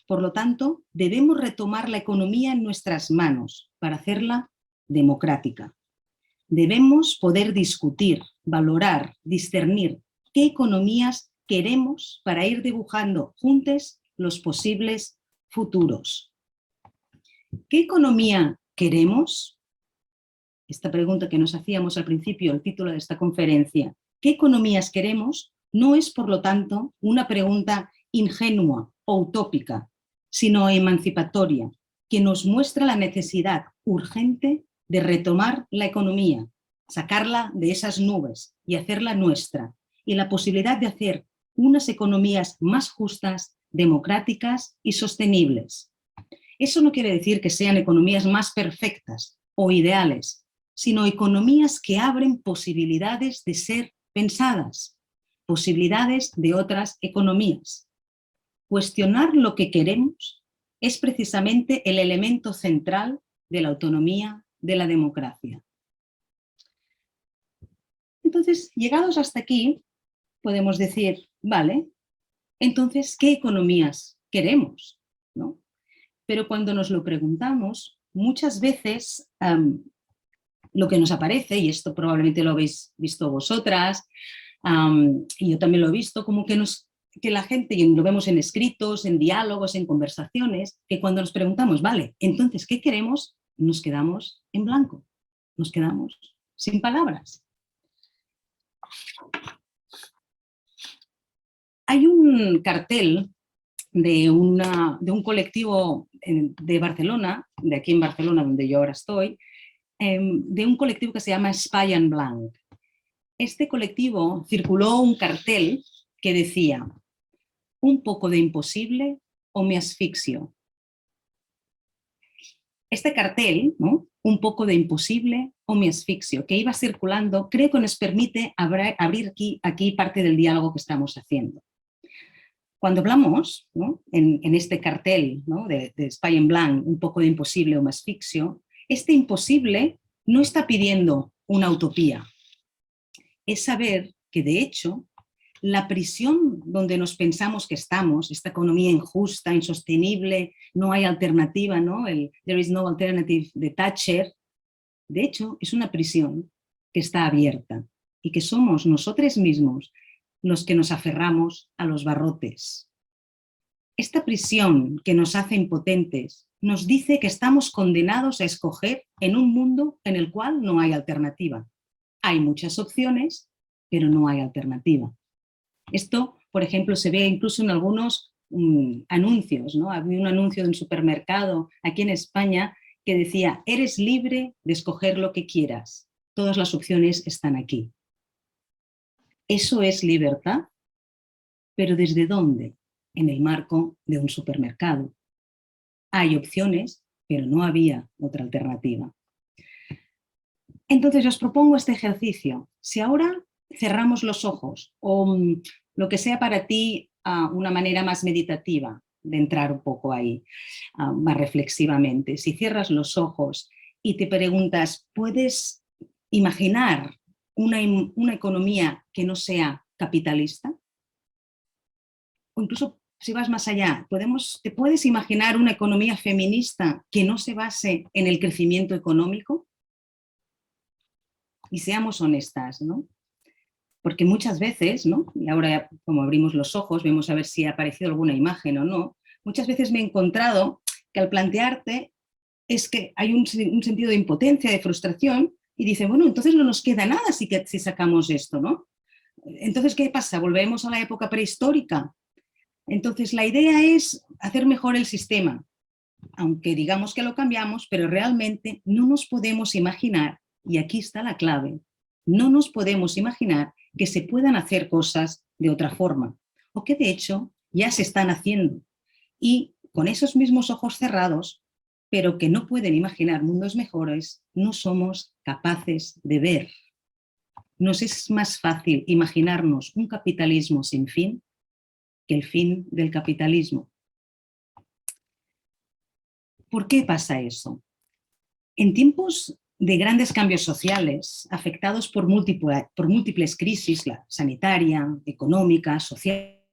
Por lo tanto, debemos retomar la economía en nuestras manos para hacerla democrática. Debemos poder discutir, valorar, discernir qué economías queremos para ir dibujando juntos los posibles futuros. ¿Qué economía queremos? Esta pregunta que nos hacíamos al principio, el título de esta conferencia. ¿Qué economías queremos? No es, por lo tanto, una pregunta ingenua o utópica, sino emancipatoria, que nos muestra la necesidad urgente de retomar la economía, sacarla de esas nubes y hacerla nuestra, y la posibilidad de hacer unas economías más justas, democráticas y sostenibles. Eso no quiere decir que sean economías más perfectas o ideales, sino economías que abren posibilidades de ser pensadas, posibilidades de otras economías. Cuestionar lo que queremos es precisamente el elemento central de la autonomía de la democracia. Entonces, llegados hasta aquí, podemos decir, vale, entonces, ¿qué economías queremos? ¿No? Pero cuando nos lo preguntamos, muchas veces lo que nos aparece, y esto probablemente lo habéis visto vosotras, y yo también lo he visto, como que la gente, y lo vemos en escritos, en diálogos, en conversaciones, que cuando nos preguntamos, vale, entonces, ¿qué queremos? Nos quedamos en blanco, nos quedamos sin palabras. Hay un cartel de un colectivo de Barcelona, de aquí en Barcelona, donde yo ahora estoy, de un colectivo que se llama Espai en Blanc. Este colectivo circuló un cartel que decía: un poco de imposible o me asfixio. Este cartel, ¿no? Un poco de imposible o me asfixio, que iba circulando, creo que nos permite abrir aquí parte del diálogo que estamos haciendo. Cuando hablamos, ¿no? en este cartel, ¿no? de Espai en Blanc, un poco de imposible o me asfixio, este imposible no está pidiendo una utopía. Es saber que, de hecho, la prisión donde nos pensamos que estamos, esta economía injusta, insostenible, no hay alternativa, ¿no? El there is no alternative de Thatcher, de hecho, es una prisión que está abierta y que somos nosotros mismos los que nos aferramos a los barrotes. Esta prisión que nos hace impotentes nos dice que estamos condenados a escoger en un mundo en el cual no hay alternativa. Hay muchas opciones, pero no hay alternativa. Esto, por ejemplo, se ve incluso en algunos anuncios, ¿no? Había un anuncio de un supermercado aquí en España que decía: eres libre de escoger lo que quieras, todas las opciones están aquí. Eso es libertad, pero ¿desde dónde? En el marco de un supermercado. Hay opciones, pero no había otra alternativa. Entonces os propongo este ejercicio. Si ahora cerramos los ojos o lo que sea para ti una manera más meditativa de entrar un poco ahí, más reflexivamente. Si cierras los ojos y te preguntas, ¿puedes imaginar una economía que no sea capitalista? O incluso si vas más allá, ¿te puedes imaginar una economía feminista que no se base en el crecimiento económico? Y seamos honestas, ¿no? Porque muchas veces, ¿no? Y ahora como abrimos los ojos, vemos a ver si ha aparecido alguna imagen o no, muchas veces me he encontrado que al plantearte es que hay un sentido de impotencia, de frustración, y dicen, bueno, entonces no nos queda nada si sacamos esto, ¿no? Entonces, ¿qué pasa? ¿Volvemos a la época prehistórica? Entonces, la idea es hacer mejor el sistema, aunque digamos que lo cambiamos, pero realmente no nos podemos imaginar, y aquí está la clave, no nos podemos imaginar que se puedan hacer cosas de otra forma, o que de hecho ya se están haciendo, y con esos mismos ojos cerrados, pero que no pueden imaginar mundos mejores, no somos capaces de ver. Nos es más fácil imaginarnos un capitalismo sin fin que el fin del capitalismo. ¿Por qué pasa eso? En tiempos de grandes cambios sociales, afectados por múltiples crisis, la sanitaria, económica, social,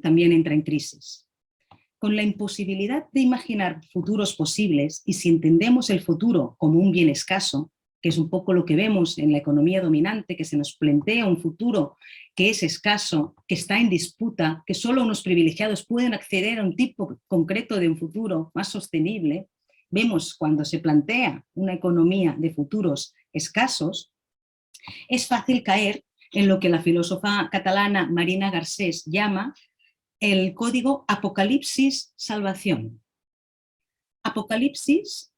también entra en crisis. Con la imposibilidad de imaginar futuros posibles, y si entendemos el futuro como un bien escaso, que es un poco lo que vemos en la economía dominante, que se nos plantea un futuro que es escaso, que está en disputa, que solo unos privilegiados pueden acceder a un tipo concreto de un futuro más sostenible, vemos cuando se plantea una economía de futuros escasos, es fácil caer en lo que la filósofa catalana Marina Garcés llama el código Apocalipsis-Salvación. Apocalipsis,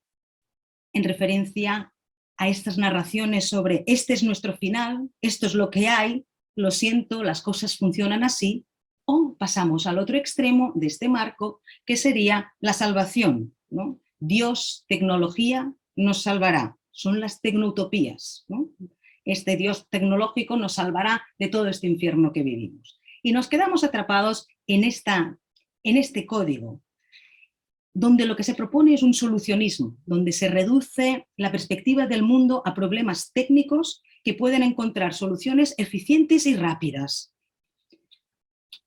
en referencia a estas narraciones sobre este es nuestro final, esto es lo que hay, lo siento, las cosas funcionan así, o pasamos al otro extremo de este marco, que sería la salvación, ¿no? Dios, tecnología, nos salvará. Son las tecnoutopías, ¿no? Este Dios tecnológico nos salvará de todo este infierno que vivimos. Y nos quedamos atrapados en este código, donde lo que se propone es un solucionismo, donde se reduce la perspectiva del mundo a problemas técnicos que pueden encontrar soluciones eficientes y rápidas.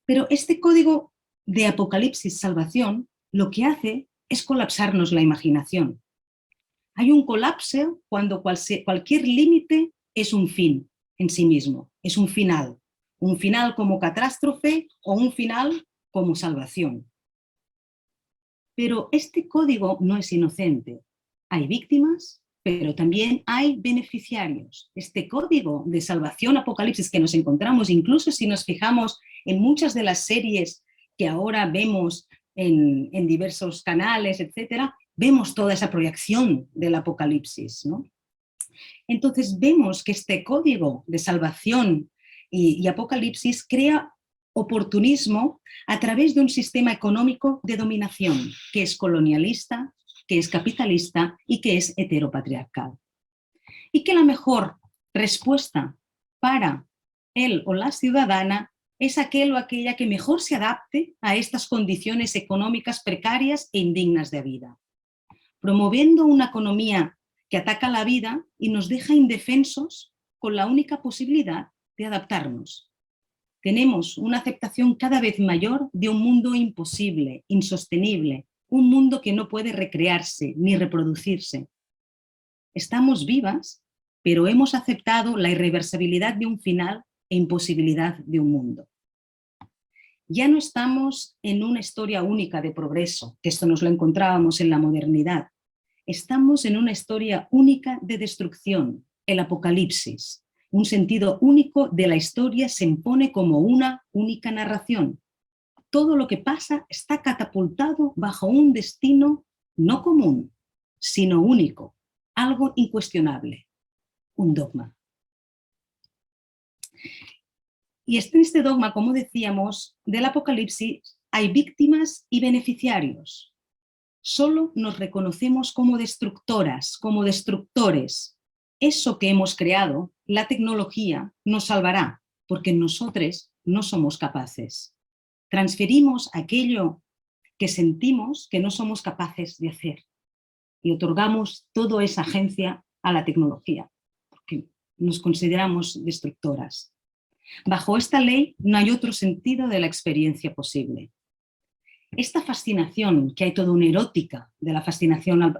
Pero este código de apocalipsis-salvación lo que hace es colapsarnos la imaginación. Hay un colapso cuando cualquier límite es un fin en sí mismo, es un final como catástrofe o un final como salvación. Pero este código no es inocente. Hay víctimas, pero también hay beneficiarios. Este código de salvación apocalipsis que nos encontramos, incluso si nos fijamos en muchas de las series que ahora vemos en diversos canales, etcétera, vemos toda esa proyección del apocalipsis, ¿no? Entonces vemos que este código de salvación y apocalipsis crea oportunismo a través de un sistema económico de dominación que es colonialista, que es capitalista y que es heteropatriarcal. Y que la mejor respuesta para él o la ciudadana es aquel o aquella que mejor se adapte a estas condiciones económicas precarias e indignas de vida, promoviendo una economía que ataca la vida y nos deja indefensos con la única posibilidad de adaptarnos. Tenemos una aceptación cada vez mayor de un mundo imposible, insostenible, un mundo que no puede recrearse ni reproducirse. Estamos vivas, pero hemos aceptado la irreversibilidad de un final e imposibilidad de un mundo. Ya no estamos en una historia única de progreso, que esto nos lo encontrábamos en la modernidad. Estamos en una historia única de destrucción, el apocalipsis. Un sentido único de la historia se impone como una única narración. Todo lo que pasa está catapultado bajo un destino no común, sino único, algo incuestionable, un dogma. Y en este dogma, como decíamos, del apocalipsis hay víctimas y beneficiarios. Solo nos reconocemos como destructoras, como destructores. Eso que hemos creado, la tecnología, nos salvará, porque nosotros no somos capaces. Transferimos aquello que sentimos que no somos capaces de hacer y otorgamos toda esa agencia a la tecnología, porque nos consideramos destructoras. Bajo esta ley no hay otro sentido de la experiencia posible. Esta fascinación, que hay toda una erótica de la fascinación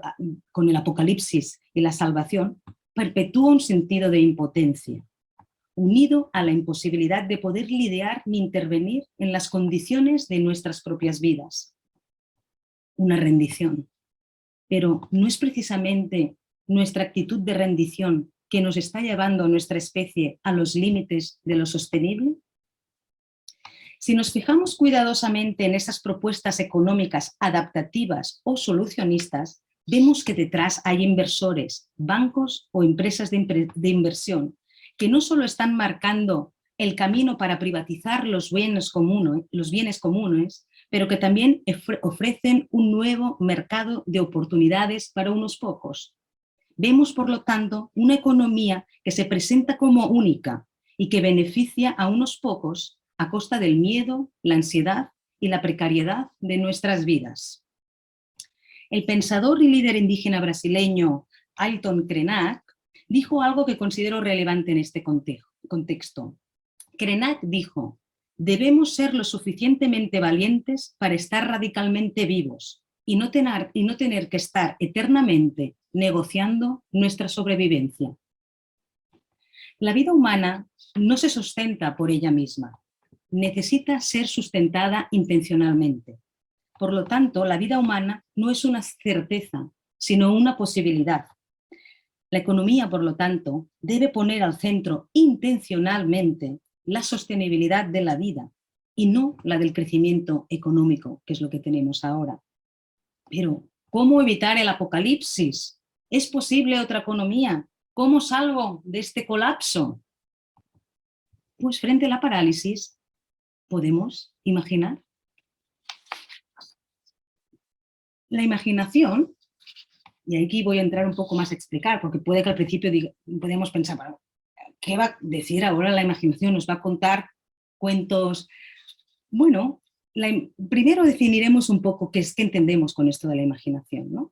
con el apocalipsis y la salvación, perpetúa un sentido de impotencia, unido a la imposibilidad de poder lidiar ni intervenir en las condiciones de nuestras propias vidas. Una rendición. Pero no es precisamente nuestra actitud de rendición que nos está llevando a nuestra especie a los límites de lo sostenible. Si nos fijamos cuidadosamente en esas propuestas económicas adaptativas o solucionistas, vemos que detrás hay inversores, bancos o empresas de inversión que no solo están marcando el camino para privatizar los bienes comunes, pero que también ofrecen un nuevo mercado de oportunidades para unos pocos. Vemos, por lo tanto, una economía que se presenta como única y que beneficia a unos pocos a costa del miedo, la ansiedad y la precariedad de nuestras vidas. El pensador y líder indígena brasileño Ailton Krenak dijo algo que considero relevante en este contexto. Krenak dijo: debemos ser lo suficientemente valientes para estar radicalmente vivos y no tener que estar eternamente negociando nuestra sobrevivencia. La vida humana no se sustenta por ella misma, necesita ser sustentada intencionalmente. Por lo tanto, la vida humana no es una certeza, sino una posibilidad. La economía, por lo tanto, debe poner al centro intencionalmente la sostenibilidad de la vida y no la del crecimiento económico, que es lo que tenemos ahora. Pero, ¿cómo evitar el apocalipsis? ¿Es posible otra economía? ¿Cómo salgo de este colapso? Pues frente a la parálisis, podemos imaginar. La imaginación, y aquí voy a entrar un poco más a explicar, porque puede que al principio podemos pensar, ¿qué va a decir ahora la imaginación? ¿Nos va a contar cuentos? Bueno, primero definiremos un poco qué entendemos con esto de la imaginación, ¿no?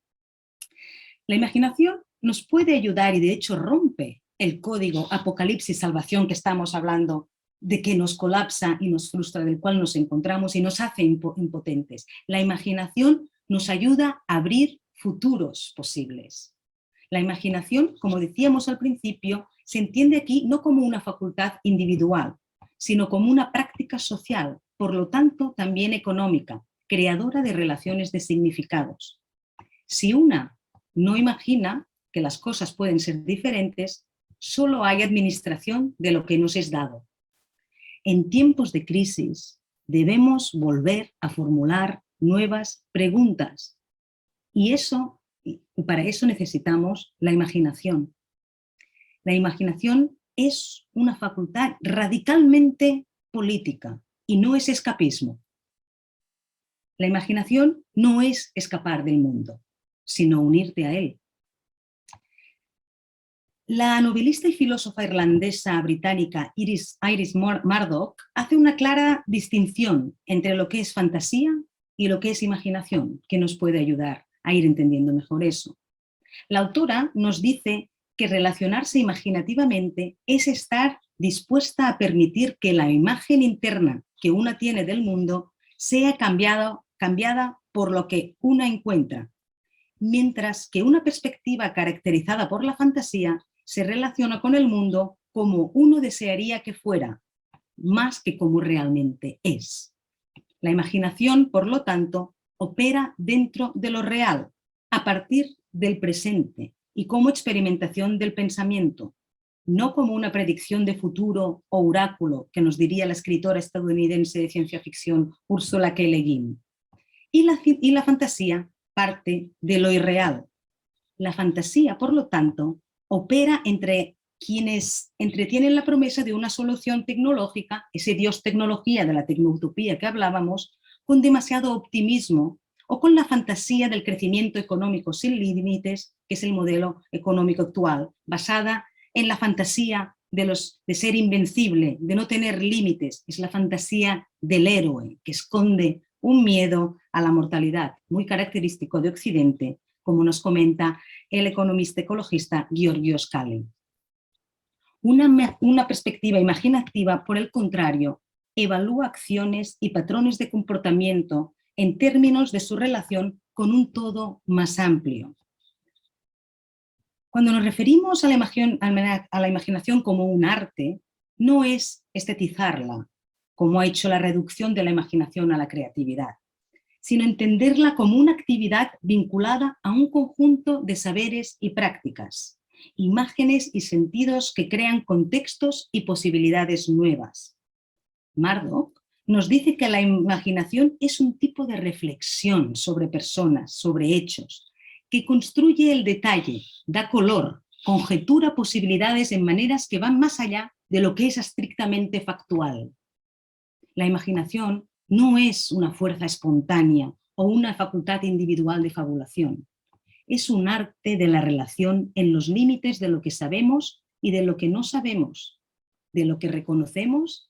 La imaginación nos puede ayudar y de hecho rompe el código apocalipsis-salvación que estamos hablando, de que nos colapsa y nos frustra, del cual nos encontramos y nos hace impotentes. La imaginación nos ayuda a abrir futuros posibles. La imaginación, como decíamos al principio, se entiende aquí no como una facultad individual, sino como una práctica social, por lo tanto también económica, creadora de relaciones de significados. Si una no imagina que las cosas pueden ser diferentes, solo hay administración de lo que nos es dado. En tiempos de crisis debemos volver a formular nuevas preguntas. Y para eso necesitamos la imaginación. La imaginación es una facultad radicalmente política y no es escapismo. La imaginación no es escapar del mundo, sino unirte a él. La novelista y filósofa irlandesa británica Iris Murdoch hace una clara distinción entre lo que es fantasía y lo que es imaginación, que nos puede ayudar a ir entendiendo mejor eso. La autora nos dice que relacionarse imaginativamente es estar dispuesta a permitir que la imagen interna que una tiene del mundo sea cambiada por lo que una encuentra, mientras que una perspectiva caracterizada por la fantasía se relaciona con el mundo como uno desearía que fuera, más que como realmente es. La imaginación, por lo tanto, opera dentro de lo real, a partir del presente y como experimentación del pensamiento, no como una predicción de futuro o oráculo que nos diría la escritora estadounidense de ciencia ficción Ursula K. Le Guin. Y la fantasía parte de lo irreal. La fantasía, por lo tanto, opera entre quienes entretienen la promesa de una solución tecnológica, ese dios tecnología de la tecnoutopía que hablábamos, con demasiado optimismo, o con la fantasía del crecimiento económico sin límites, que es el modelo económico actual, basada en la fantasía de ser invencible, de no tener límites. Es la fantasía del héroe, que esconde un miedo a la mortalidad, muy característico de Occidente, como nos comenta el economista ecologista Giorgio Scali. Una perspectiva imaginativa, por el contrario, evalúa acciones y patrones de comportamiento en términos de su relación con un todo más amplio. Cuando nos referimos a la imaginación como un arte, no es estetizarla, como ha hecho la reducción de la imaginación a la creatividad, sino entenderla como una actividad vinculada a un conjunto de saberes y prácticas, imágenes y sentidos que crean contextos y posibilidades nuevas. Murdoch nos dice que la imaginación es un tipo de reflexión sobre personas, sobre hechos, que construye el detalle, da color, conjetura posibilidades en maneras que van más allá de lo que es estrictamente factual. La imaginación no es una fuerza espontánea o una facultad individual de fabulación. Es un arte de la relación en los límites de lo que sabemos y de lo que no sabemos, de lo que reconocemos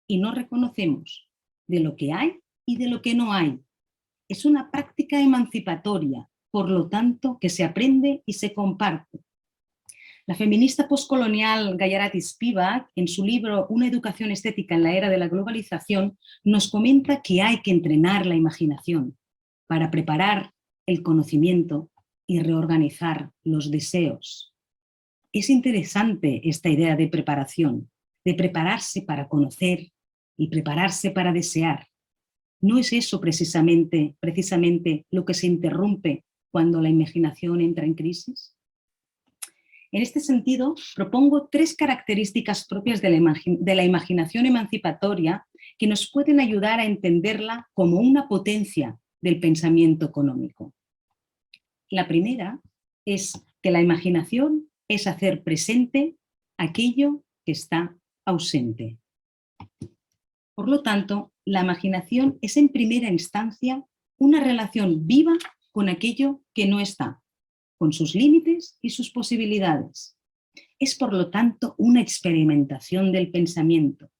y no reconocemos, de lo que hay y de lo que no hay. Es una práctica emancipatoria, por lo tanto, que se aprende y se comparte. La feminista postcolonial Gayarati Spivak, en su libro Una educación estética en la era de la globalización, nos comenta que hay que entrenar la imaginación para preparar el conocimiento y reorganizar los deseos. Es interesante esta idea de preparación, de prepararse para conocer y prepararse para desear. ¿No es eso precisamente lo que se interrumpe cuando la imaginación entra en crisis? En este sentido, propongo 3 características propias de la imaginación emancipatoria que nos pueden ayudar a entenderla como una potencia del pensamiento económico. La primera es que la imaginación es hacer presente aquello que está ausente. Por lo tanto, la imaginación es en primera instancia una relación viva con aquello que no está, con sus límites y sus posibilidades. Es, por lo tanto, una experimentación del pensamiento.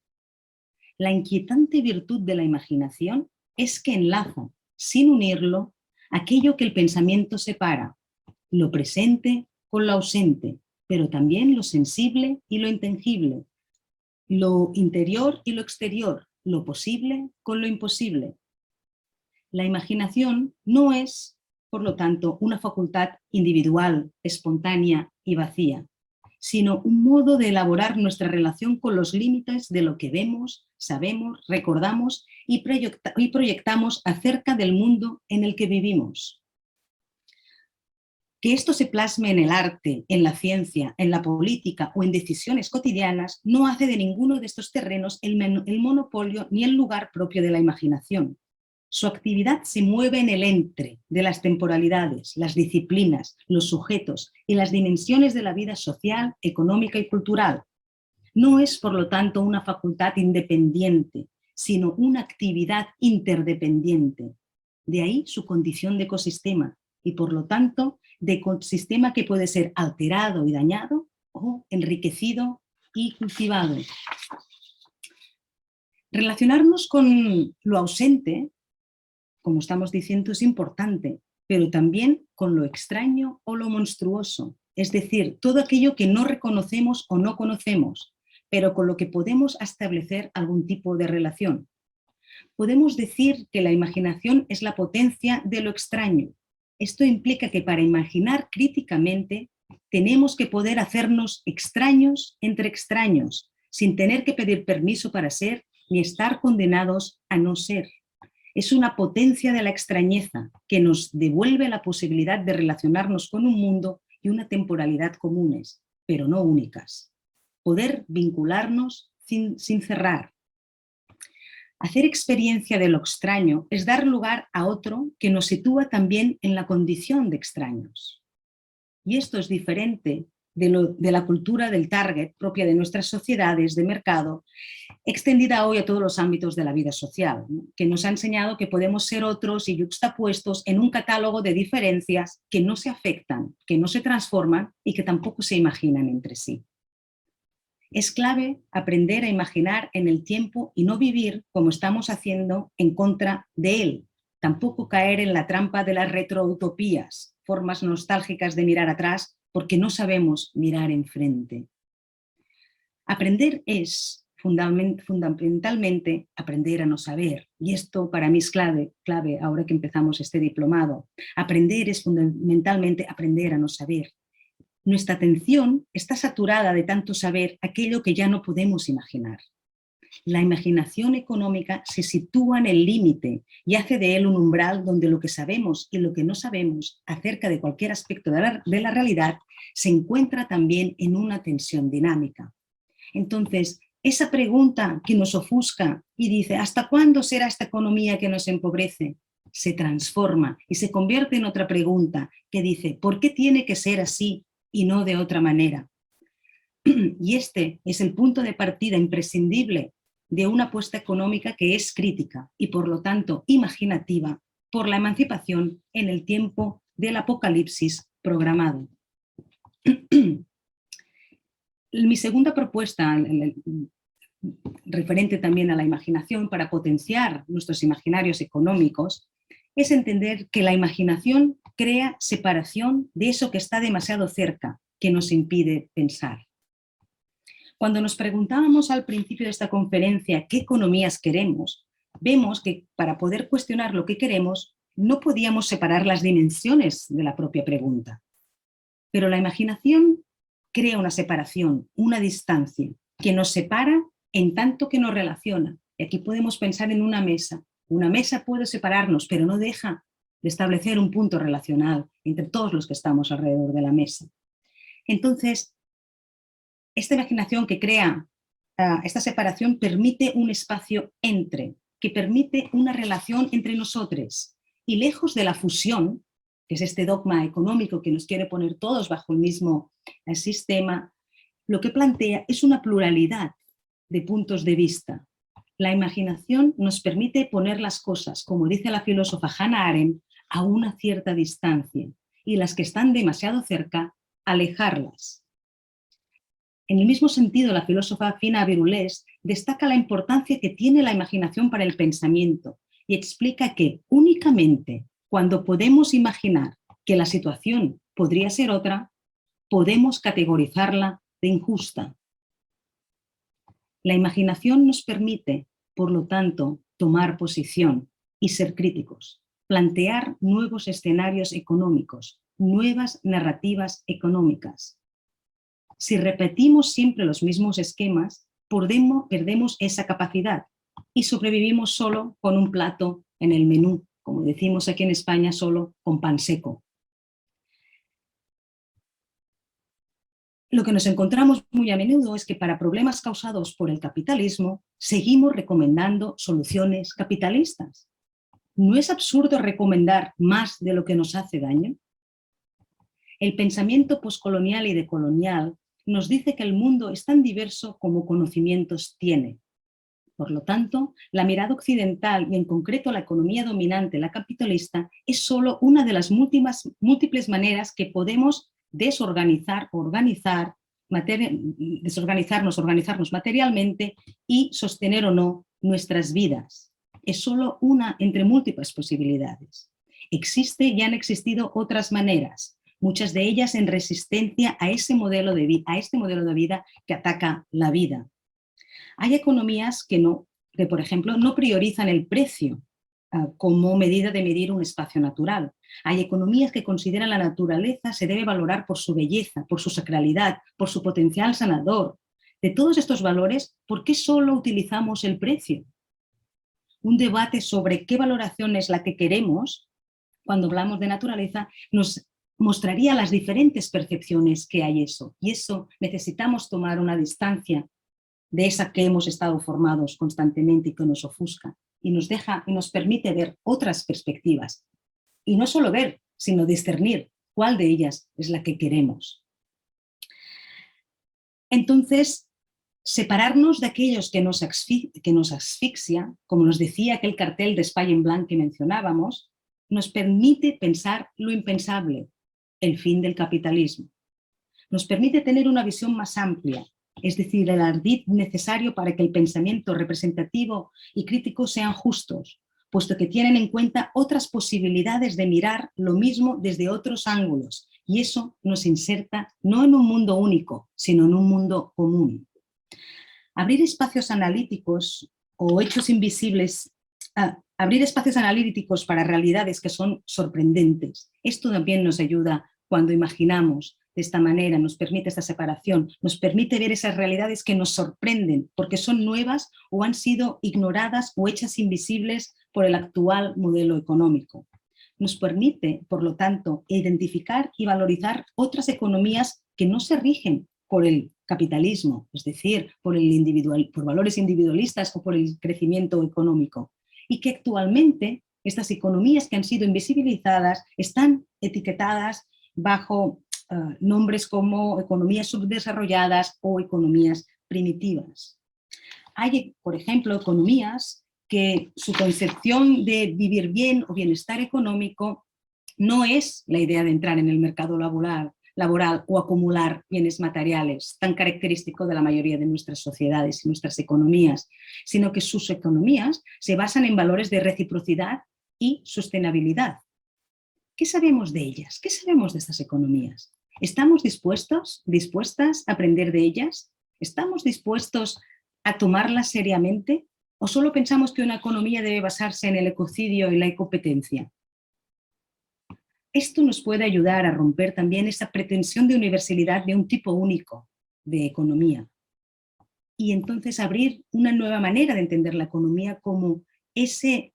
La inquietante virtud de la imaginación es que enlaza, sin unirlo, aquello que el pensamiento separa, lo presente con lo ausente, pero también lo sensible y lo intangible, lo interior y lo exterior, lo posible con lo imposible. La imaginación no es, por lo tanto, una facultad individual, espontánea y vacía, sino un modo de elaborar nuestra relación con los límites de lo que vemos, sabemos, recordamos y proyectamos acerca del mundo en el que vivimos. Que esto se plasme en el arte, en la ciencia, en la política o en decisiones cotidianas no hace de ninguno de estos terrenos el monopolio ni el lugar propio de la imaginación. Su actividad se mueve en el entre de las temporalidades, las disciplinas, los sujetos y las dimensiones de la vida social, económica y cultural. No es, por lo tanto, una facultad independiente, sino una actividad interdependiente. De ahí su condición de ecosistema y, por lo tanto, de ecosistema que puede ser alterado y dañado o enriquecido y cultivado. Relacionarnos con lo ausente, como estamos diciendo, es importante, pero también con lo extraño o lo monstruoso, es decir, todo aquello que no reconocemos o no conocemos, pero con lo que podemos establecer algún tipo de relación. Podemos decir que la imaginación es la potencia de lo extraño. Esto implica que para imaginar críticamente tenemos que poder hacernos extraños entre extraños, sin tener que pedir permiso para ser ni estar condenados a no ser. Es una potencia de la extrañeza que nos devuelve la posibilidad de relacionarnos con un mundo y una temporalidad comunes, pero no únicas. Poder vincularnos sin cerrar. Hacer experiencia de lo extraño es dar lugar a otro que nos sitúa también en la condición de extraños. Y esto es diferente de la cultura del target propia de nuestras sociedades de mercado, extendida hoy a todos los ámbitos de la vida social, ¿no? Que nos ha enseñado que podemos ser otros y yuxtapuestos en un catálogo de diferencias que no se afectan, que no se transforman y que tampoco se imaginan entre sí. Es clave aprender a imaginar en el tiempo y no vivir como estamos haciendo en contra de él. Tampoco caer en la trampa de las retroutopías, formas nostálgicas de mirar atrás porque no sabemos mirar enfrente. Aprender es fundamentalmente aprender a no saber, y esto para mí es clave ahora que empezamos este diplomado. Aprender es fundamentalmente aprender a no saber. Nuestra atención está saturada de tanto saber aquello que ya no podemos imaginar. La imaginación económica se sitúa en el límite y hace de él un umbral donde lo que sabemos y lo que no sabemos acerca de cualquier aspecto de la realidad se encuentra también en una tensión dinámica. Entonces, esa pregunta que nos ofusca y dice ¿hasta cuándo será esta economía que nos empobrece? Se transforma y se convierte en otra pregunta que dice ¿por qué tiene que ser así y no de otra manera? Y este es el punto de partida imprescindible de una apuesta económica que es crítica y por lo tanto imaginativa por la emancipación en el tiempo del apocalipsis programado. Mi segunda propuesta, referente también a la imaginación para potenciar nuestros imaginarios económicos, es entender que la imaginación crea separación de eso que está demasiado cerca, que nos impide pensar. Cuando nos preguntábamos al principio de esta conferencia qué economías queremos, vemos que para poder cuestionar lo que queremos no podíamos separar las dimensiones de la propia pregunta. Pero la imaginación crea una separación, una distancia, que nos separa en tanto que nos relaciona. Y aquí podemos pensar en una mesa. Una mesa puede separarnos, pero no deja de establecer un punto relacional entre todos los que estamos alrededor de la mesa. Entonces, esta imaginación que crea esta separación permite un espacio entre, que permite una relación entre nosotros. Y lejos de la fusión, que es este dogma económico que nos quiere poner todos bajo el mismo sistema, lo que plantea es una pluralidad de puntos de vista. La imaginación nos permite poner las cosas, como dice la filósofa Hannah Arendt, a una cierta distancia y las que están demasiado cerca, alejarlas. En el mismo sentido, la filósofa Fina Avirulés destaca la importancia que tiene la imaginación para el pensamiento y explica que únicamente cuando podemos imaginar que la situación podría ser otra, podemos categorizarla de injusta. La imaginación nos permite, por lo tanto, tomar posición y ser críticos, plantear nuevos escenarios económicos, nuevas narrativas económicas. Si repetimos siempre los mismos esquemas, perdemos esa capacidad y sobrevivimos solo con un plato en el menú, como decimos aquí en España, solo con pan seco. Lo que nos encontramos muy a menudo es que para problemas causados por el capitalismo seguimos recomendando soluciones capitalistas. ¿no es absurdo recomendar más de lo que nos hace daño? El pensamiento poscolonial y decolonial nos dice que el mundo es tan diverso como conocimientos tiene. Por lo tanto, la mirada occidental y en concreto la economía dominante, la capitalista, es solo una de las múltiples maneras que podemos organizarnos materialmente y sostener o no nuestras vidas. Es solo una entre múltiples posibilidades. Existe y han existido otras maneras, muchas de ellas en resistencia a este modelo de vida que ataca la vida. Hay economías que, por ejemplo, no priorizan el precio como medida de medir un espacio natural. Hay economías que consideran la naturaleza se debe valorar por su belleza, por su sacralidad, por su potencial sanador. De todos estos valores, ¿por qué solo utilizamos el precio? Un debate sobre qué valoración es la que queremos cuando hablamos de naturaleza nos mostraría las diferentes percepciones que hay eso. Y eso necesitamos tomar una distancia de esa que hemos estado formados constantemente y que nos ofusca y nos permite ver otras perspectivas. Y no solo ver, sino discernir cuál de ellas es la que queremos. Entonces, separarnos de aquellos que nos asfixia, como nos decía aquel cartel de Espai en Blanc que mencionábamos, nos permite pensar lo impensable, el fin del capitalismo. Nos permite tener una visión más amplia, es decir, el ardid necesario para que el pensamiento representativo y crítico sean justos, puesto que tienen en cuenta otras posibilidades de mirar lo mismo desde otros ángulos, y eso nos inserta no en un mundo único, sino en un mundo común. Abrir espacios analíticos o hechos invisibles, abrir espacios analíticos para realidades que son sorprendentes, esto también nos ayuda cuando imaginamos de esta manera, nos permite esta separación, nos permite ver esas realidades que nos sorprenden porque son nuevas o han sido ignoradas o hechas invisibles por el actual modelo económico. Nos permite, por lo tanto, identificar y valorizar otras economías que no se rigen por el capitalismo, es decir, por valores individualistas o por el crecimiento económico, y que actualmente estas economías que han sido invisibilizadas están etiquetadas bajo nombres como economías subdesarrolladas o economías primitivas. Hay, por ejemplo, economías que su concepción de vivir bien o bienestar económico no es la idea de entrar en el mercado laboral o acumular bienes materiales, tan característico de la mayoría de nuestras sociedades y nuestras economías, sino que sus economías se basan en valores de reciprocidad y sostenibilidad. ¿Qué sabemos de ellas? ¿Qué sabemos de estas economías? ¿Estamos dispuestas a aprender de ellas? ¿Estamos dispuestos a tomarlas seriamente? ¿O solo pensamos que una economía debe basarse en el ecocidio y la incompetencia? Esto nos puede ayudar a romper también esa pretensión de universalidad de un tipo único de economía. Y entonces abrir una nueva manera de entender la economía como ese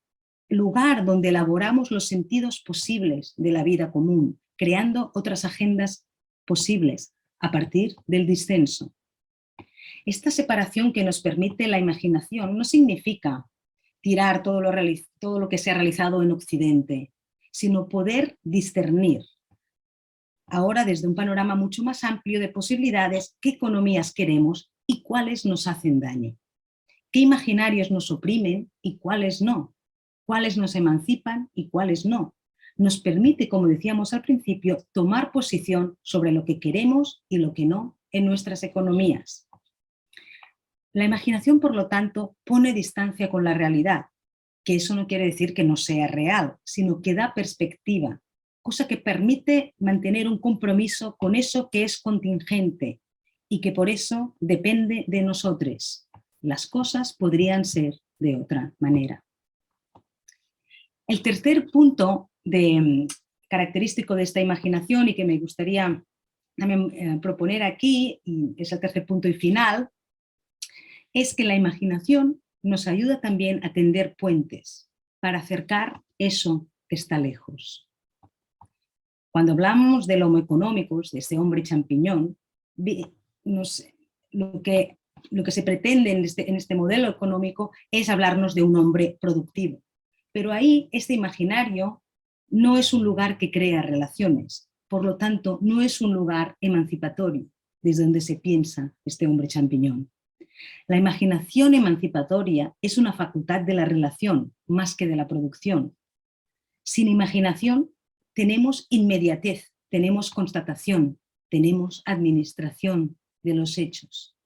lugar donde elaboramos los sentidos posibles de la vida común, creando otras agendas posibles a partir del disenso. Esta separación que nos permite la imaginación no significa tirar todo lo que se ha realizado en Occidente, sino poder discernir ahora desde un panorama mucho más amplio de posibilidades qué economías queremos y cuáles nos hacen daño, qué imaginarios nos oprimen y cuáles no, cuáles nos emancipan y cuáles no. Nos permite, como decíamos al principio, tomar posición sobre lo que queremos y lo que no en nuestras economías. La imaginación, por lo tanto, pone distancia con la realidad, que eso no quiere decir que no sea real, sino que da perspectiva, cosa que permite mantener un compromiso con eso que es contingente y que por eso depende de nosotros. Las cosas podrían ser de otra manera. El tercer punto característico de esta imaginación y que me gustaría también proponer aquí, y es el tercer punto y final, es que la imaginación nos ayuda también a tender puentes para acercar eso que está lejos. Cuando hablamos del Homo economicus, de ese hombre champiñón, lo que se pretende en este modelo económico es hablarnos de un hombre productivo. Pero ahí este imaginario no es un lugar que crea relaciones, por lo tanto no es un lugar emancipatorio desde donde se piensa este hombre champiñón. La imaginación emancipatoria es una facultad de la relación más que de la producción. Sin imaginación tenemos inmediatez, tenemos constatación, tenemos administración de los hechos.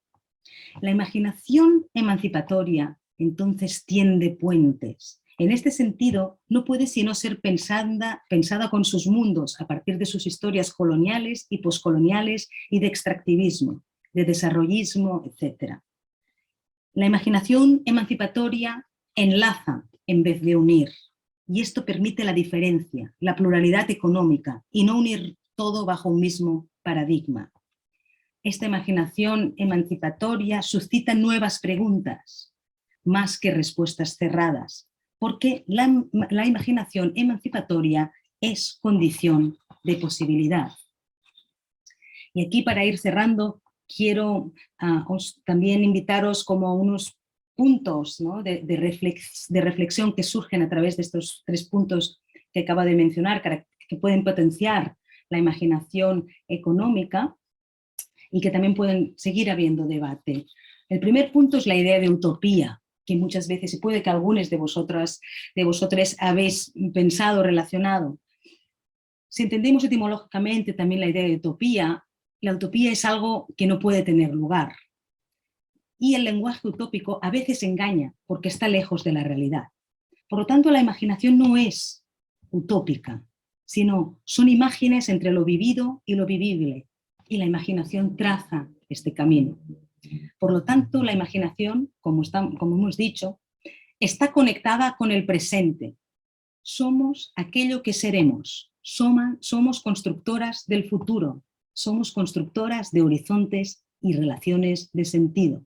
La imaginación emancipatoria entonces tiende puentes. En este sentido, no puede sino ser pensada con sus mundos a partir de sus historias coloniales y poscoloniales y de extractivismo, de desarrollismo, etc. La imaginación emancipatoria enlaza en vez de unir, y esto permite la diferencia, la pluralidad económica y no unir todo bajo un mismo paradigma. Esta imaginación emancipatoria suscita nuevas preguntas, más que respuestas cerradas, porque la imaginación emancipatoria es condición de posibilidad. Y aquí, para ir cerrando, quiero también invitaros como unos puntos, ¿no?, de reflexión que surgen a través de estos 3 puntos que acabo de mencionar, que pueden potenciar la imaginación económica y que también pueden seguir habiendo debate. El primer punto es la idea de utopía, que muchas veces, y puede que algunos de vosotros habéis pensado, relacionado. Si entendemos etimológicamente también la idea de utopía, la utopía es algo que no puede tener lugar. Y el lenguaje utópico a veces engaña porque está lejos de la realidad. Por lo tanto, la imaginación no es utópica, sino son imágenes entre lo vivido y lo vivible. Y la imaginación traza este camino. Por lo tanto, la imaginación, como hemos dicho, está conectada con el presente. Somos aquello que seremos. Somos constructoras del futuro. Somos constructoras de horizontes y relaciones de sentido.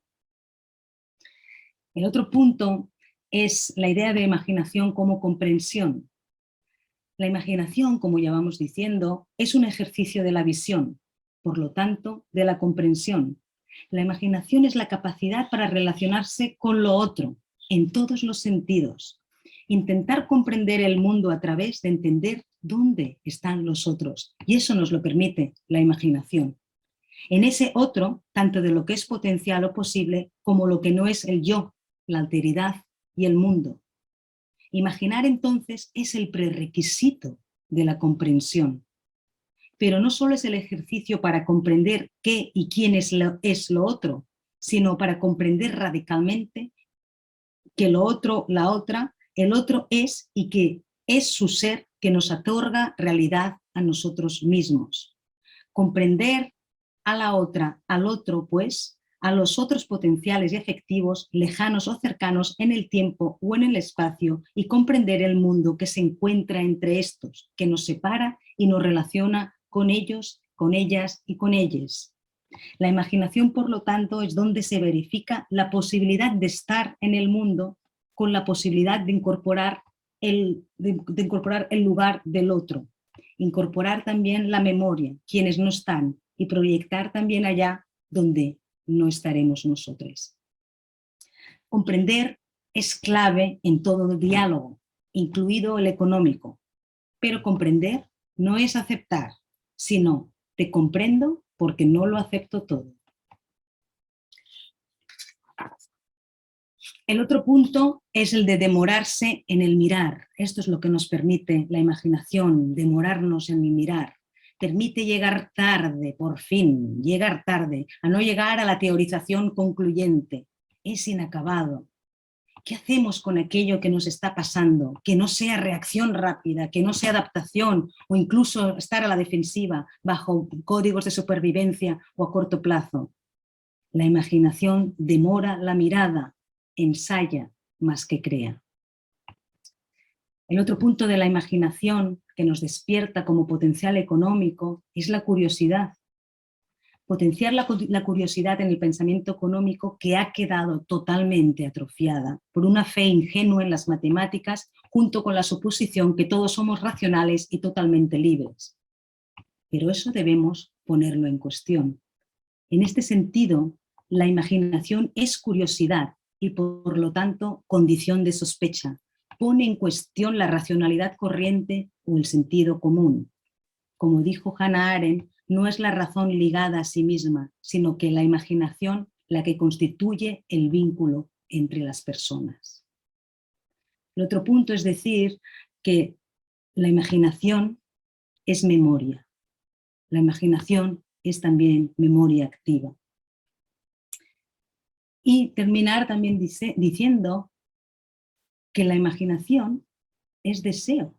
El otro punto es la idea de imaginación como comprensión. La imaginación, como ya vamos diciendo, es un ejercicio de la visión, por lo tanto, de la comprensión. La imaginación es la capacidad para relacionarse con lo otro, en todos los sentidos. Intentar comprender el mundo a través de entender dónde están los otros. Y eso nos lo permite la imaginación. En ese otro, tanto de lo que es potencial o posible, como lo que no es el yo, la alteridad y el mundo. Imaginar entonces es el prerequisito de la comprensión. Pero no solo es el ejercicio para comprender qué y quién es lo otro, sino para comprender radicalmente que lo otro, la otra, el otro es y que es su ser que nos otorga realidad a nosotros mismos. Comprender a la otra, al otro, pues, a los otros potenciales y efectivos, lejanos o cercanos en el tiempo o en el espacio, y comprender el mundo que se encuentra entre estos, que nos separa y nos relaciona con ellos, con ellas y con ellas. La imaginación, por lo tanto, es donde se verifica la posibilidad de estar en el mundo con la posibilidad de incorporar el lugar del otro, incorporar también la memoria, quienes no están, y proyectar también allá donde no estaremos nosotros. Comprender es clave en todo el diálogo, incluido el económico, pero comprender no es aceptar, sino te comprendo porque no lo acepto todo. El otro punto es el de demorarse en el mirar. Esto es lo que nos permite la imaginación, demorarnos en el mirar. Permite llegar tarde, por fin, llegar tarde, a no llegar a la teorización concluyente. Es inacabado. ¿Qué hacemos con aquello que nos está pasando? Que no sea reacción rápida, que no sea adaptación o incluso estar a la defensiva bajo códigos de supervivencia o a corto plazo. La imaginación demora la mirada, ensaya más que crea. El otro punto de la imaginación que nos despierta como potencial económico es la curiosidad. Potenciar la curiosidad en el pensamiento económico que ha quedado totalmente atrofiada por una fe ingenua en las matemáticas junto con la suposición que todos somos racionales y totalmente libres. Pero eso debemos ponerlo en cuestión. En este sentido, la imaginación es curiosidad y por lo tanto condición de sospecha, pone en cuestión la racionalidad corriente o el sentido común. Como dijo Hannah Arendt, no es la razón ligada a sí misma, sino que la imaginación la que constituye el vínculo entre las personas. El otro punto es decir que la imaginación es memoria. La imaginación es también memoria activa. Y terminar también diciendo que la imaginación es deseo,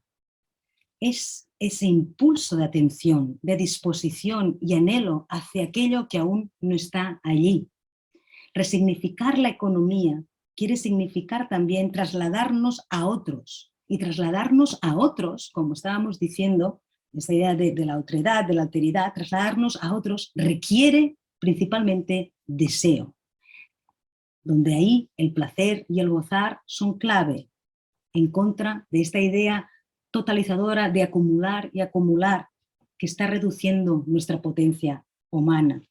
es ese impulso de atención, de disposición y anhelo hacia aquello que aún no está allí. Resignificar la economía quiere significar también trasladarnos a otros, y trasladarnos a otros, como estábamos diciendo, esta idea de la otredad, de la alteridad, trasladarnos a otros requiere principalmente deseo, donde ahí el placer y el gozar son clave, en contra de esta idea totalizadora de acumular y acumular que está reduciendo nuestra potencia humana.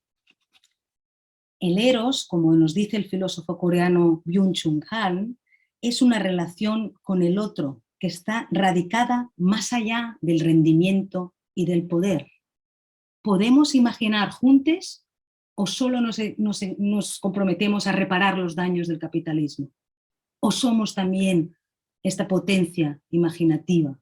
El eros, como nos dice el filósofo coreano Byung-Chul Han, es una relación con el otro que está radicada más allá del rendimiento y del poder. ¿Podemos imaginar juntos o solo nos comprometemos a reparar los daños del capitalismo? ¿O somos también esta potencia imaginativa?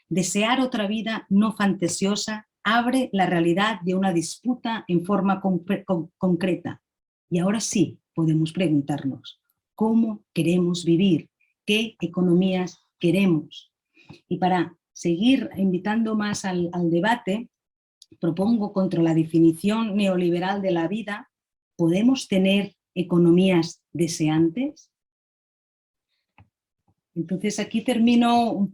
Desear otra vida no fantasiosa abre la realidad de una disputa en forma concreta. Y ahora sí podemos preguntarnos, ¿cómo queremos vivir? ¿Qué economías queremos? Y para seguir invitando más al debate, propongo contra la definición neoliberal de la vida, ¿podemos tener economías deseantes? Entonces aquí termino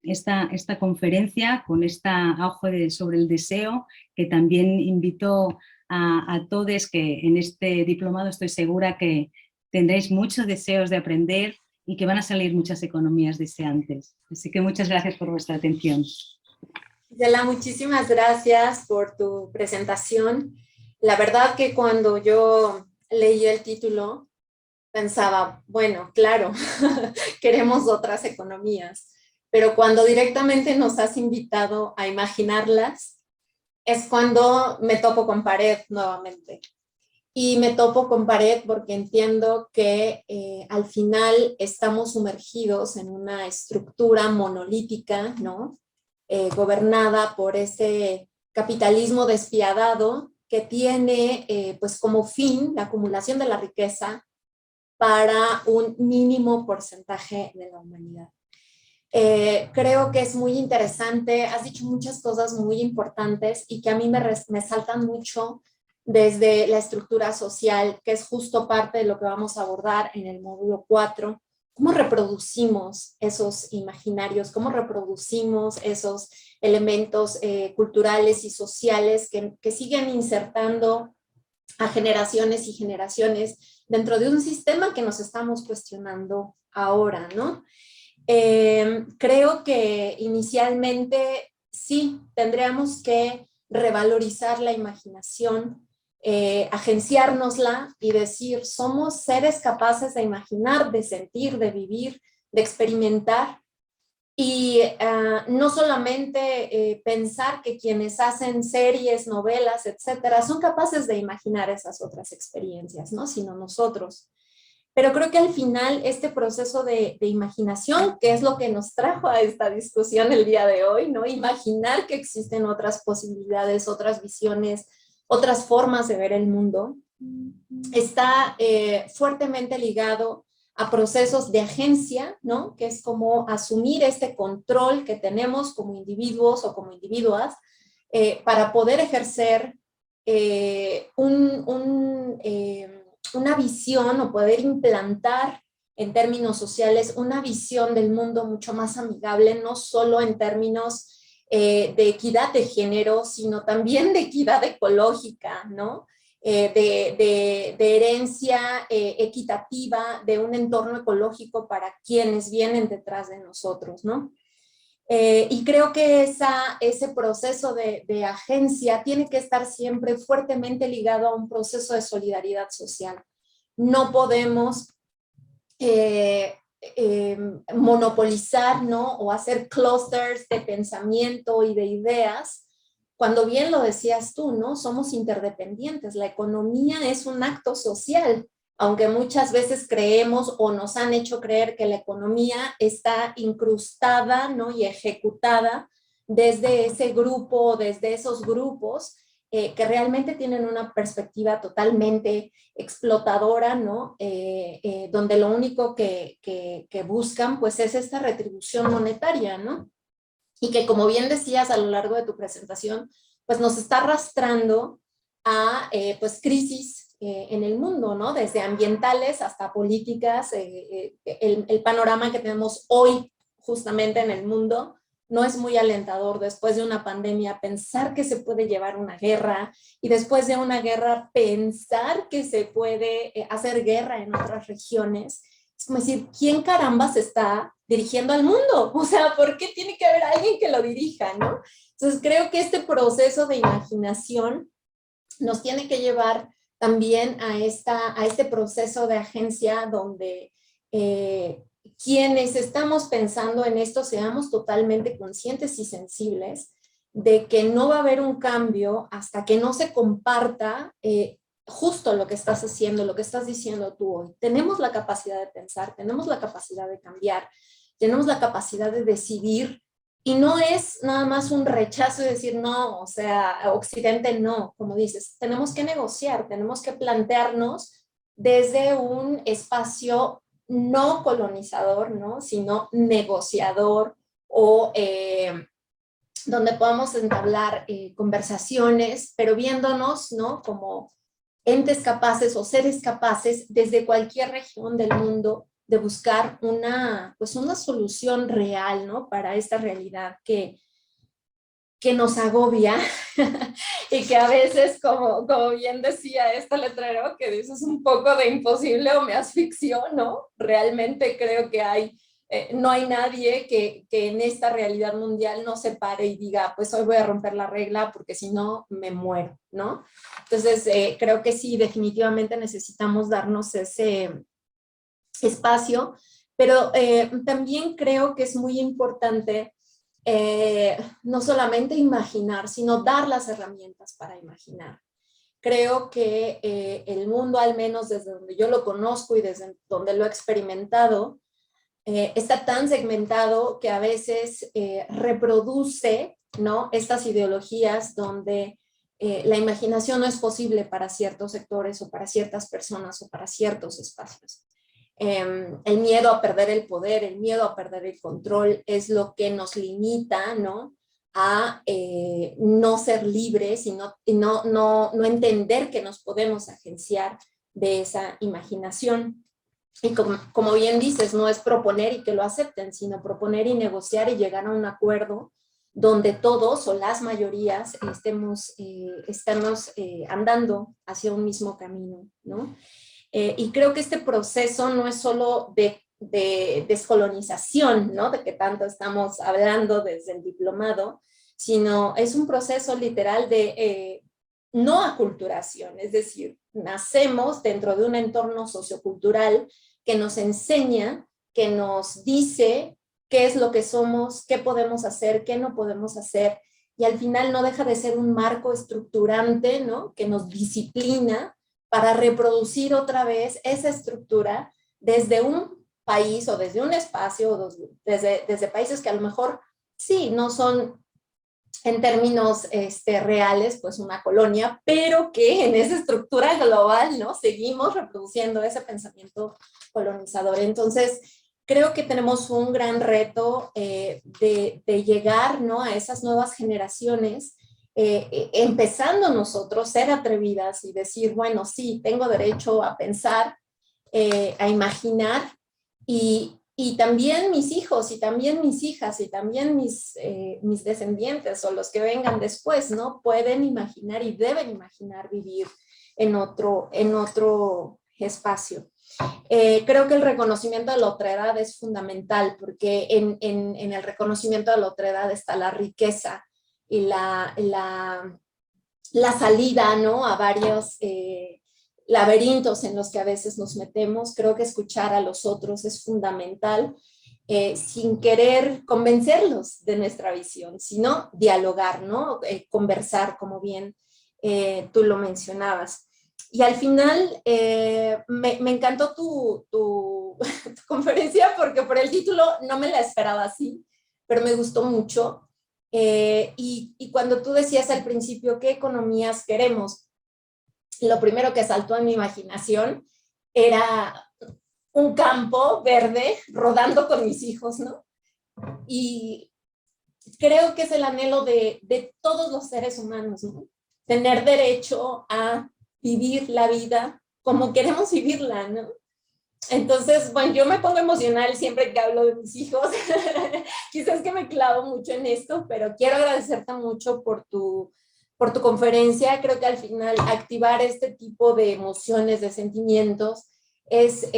esta conferencia con esta hoja sobre el deseo, que también invito a todos que en este diplomado estoy segura que tendréis muchos deseos de aprender y que van a salir muchas economías deseantes. Así que muchas gracias por vuestra atención. Gisela, muchísimas gracias por tu presentación. La verdad que cuando yo leí el título pensaba, bueno, claro, queremos otras economías, pero cuando directamente nos has invitado a imaginarlas, es cuando me topo con pared nuevamente. Y me topo con pared porque entiendo que al final estamos sumergidos en una estructura monolítica, ¿no? Gobernada por ese capitalismo despiadado que tiene pues como fin la acumulación de la riqueza para un mínimo porcentaje de la humanidad. Creo que es muy interesante, has dicho muchas cosas muy importantes y que a mí me saltan mucho desde la estructura social, que es justo parte de lo que vamos a abordar en el módulo 4, cómo reproducimos esos imaginarios, cómo reproducimos esos elementos culturales y sociales que siguen insertando a generaciones y generaciones dentro de un sistema que nos estamos cuestionando ahora, ¿no? Creo que inicialmente sí tendríamos que revalorizar la imaginación, agenciárnosla y decir, somos seres capaces de imaginar, de sentir, de vivir, de experimentar, y no solamente pensar que quienes hacen series, novelas, etcétera, son capaces de imaginar esas otras experiencias, ¿no? Sino nosotros. Pero creo que al final este proceso de imaginación, que es lo que nos trajo a esta discusión el día de hoy, ¿no? Imaginar que existen otras posibilidades, otras visiones, otras formas de ver el mundo, está fuertemente ligado a procesos de agencia, ¿no? Que es como asumir este control que tenemos como individuos o como individuas para poder ejercer una visión o poder implantar en términos sociales una visión del mundo mucho más amigable, no solo en términos de equidad de género, sino también de equidad ecológica, ¿no? De herencia equitativa, de un entorno ecológico para quienes vienen detrás de nosotros, ¿no? Y creo que ese proceso de agencia tiene que estar siempre fuertemente ligado a un proceso de solidaridad social. No podemos monopolizar, ¿no? O hacer clusters de pensamiento y de ideas, cuando bien lo decías tú, ¿no? Somos interdependientes. La economía es un acto social, aunque muchas veces creemos o nos han hecho creer que la economía está incrustada, ¿no? Y ejecutada desde ese grupo, desde esos grupos que realmente tienen una perspectiva totalmente explotadora, ¿no? Donde lo único que buscan, pues, es esta retribución monetaria, ¿no? Y que, como bien decías a lo largo de tu presentación, pues nos está arrastrando a pues crisis en el mundo, ¿no? Desde ambientales hasta políticas. El panorama que tenemos hoy justamente en el mundo no es muy alentador. Después de una pandemia, pensar que se puede llevar una guerra, y después de una guerra, pensar que se puede hacer guerra en otras regiones. Es como decir, ¿quién carambas está dirigiendo al mundo? O sea, ¿por qué tiene que haber alguien que lo dirija, no? Entonces creo que este proceso de imaginación nos tiene que llevar también a este proceso de agencia donde quienes estamos pensando en esto seamos totalmente conscientes y sensibles de que no va a haber un cambio hasta que no se comparta justo lo que estás haciendo, lo que estás diciendo tú hoy. Tenemos la capacidad de pensar, tenemos la capacidad de cambiar, tenemos la capacidad de decidir, y no es nada más un rechazo y decir no, o sea, Occidente no, como dices, tenemos que negociar, tenemos que plantearnos desde un espacio no colonizador, ¿no? Sino negociador, o donde podamos entablar conversaciones, pero viéndonos, ¿no? Como entes capaces o seres capaces desde cualquier región del mundo de buscar pues una solución real, ¿no? Para esta realidad que nos agobia y que a veces, como bien decía este letrero, que dices un poco de imposible o me asfixio, ¿no? Realmente creo que no hay nadie que en esta realidad mundial no se pare y diga, pues hoy voy a romper la regla porque si no me muero, ¿no? Entonces creo que sí, definitivamente necesitamos darnos ese espacio, pero también creo que es muy importante no solamente imaginar, sino dar las herramientas para imaginar. Creo que el mundo, al menos desde donde yo lo conozco y desde donde lo he experimentado, está tan segmentado que a veces reproduce, ¿no? Estas ideologías donde la imaginación no es posible para ciertos sectores o para ciertas personas o para ciertos espacios. El miedo a perder el poder, el miedo a perder el control es lo que nos limita, ¿no? A no ser libres y no entender que nos podemos agenciar de esa imaginación. Y como bien dices, no es proponer y que lo acepten, sino proponer y negociar y llegar a un acuerdo donde todos o las mayorías estemos andando hacia un mismo camino, ¿no? Y creo que este proceso no es solo de descolonización, ¿no? De que tanto estamos hablando desde el diplomado, sino es un proceso literal de no aculturación, es decir, nacemos dentro de un entorno sociocultural que nos enseña, que nos dice qué es lo que somos, qué podemos hacer, qué no podemos hacer, y al final no deja de ser un marco estructurante, ¿no? Que nos disciplina para reproducir otra vez esa estructura desde un país o desde un espacio, o desde países que a lo mejor sí, no son en términos reales, pues una colonia, pero que en esa estructura global, ¿no? Seguimos reproduciendo ese pensamiento colonizador. Entonces, creo que tenemos un gran reto de llegar, ¿no? A esas nuevas generaciones, empezando nosotros, ser atrevidas y decir, bueno, sí, tengo derecho a pensar, a imaginar, y también mis hijos, y también mis hijas, y también mis descendientes, o los que vengan después, ¿no? Pueden imaginar y deben imaginar vivir en otro espacio. Creo que el reconocimiento de la otredad es fundamental, porque en el reconocimiento de la otredad está la riqueza y la salida, ¿no? A varios laberintos en los que a veces nos metemos. Creo que escuchar a los otros es fundamental, sin querer convencerlos de nuestra visión, sino dialogar, ¿no? Conversar, como bien tú lo mencionabas. Y al final me encantó tu conferencia, porque por el título no me la esperaba así, pero me gustó mucho. Y cuando tú decías al principio qué economías queremos, lo primero que saltó a mi imaginación era un campo verde rodando con mis hijos, ¿no? Y creo que es el anhelo de todos los seres humanos, ¿no? Tener derecho a vivir la vida como queremos vivirla, ¿no? Entonces, bueno, yo me pongo emocional siempre que hablo de mis hijos. Quizás que me clavo mucho en esto, pero quiero agradecerte mucho por tu conferencia. Creo que al final activar este tipo de emociones, de sentimientos, es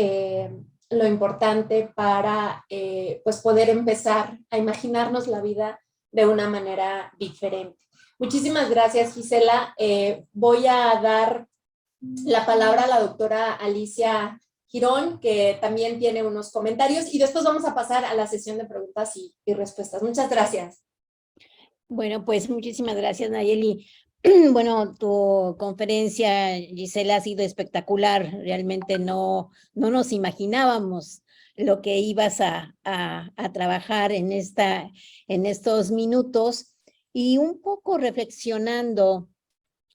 lo importante para pues poder empezar a imaginarnos la vida de una manera diferente. Muchísimas gracias, Gisela. Voy a dar la palabra a la doctora Alicia Girón, que también tiene unos comentarios, y después vamos a pasar a la sesión de preguntas y respuestas. Muchas gracias. Bueno, pues muchísimas gracias, Nayeli. Bueno, tu conferencia, Gisela, ha sido espectacular. Realmente no nos imaginábamos lo que ibas a trabajar en estos minutos. Y un poco reflexionando,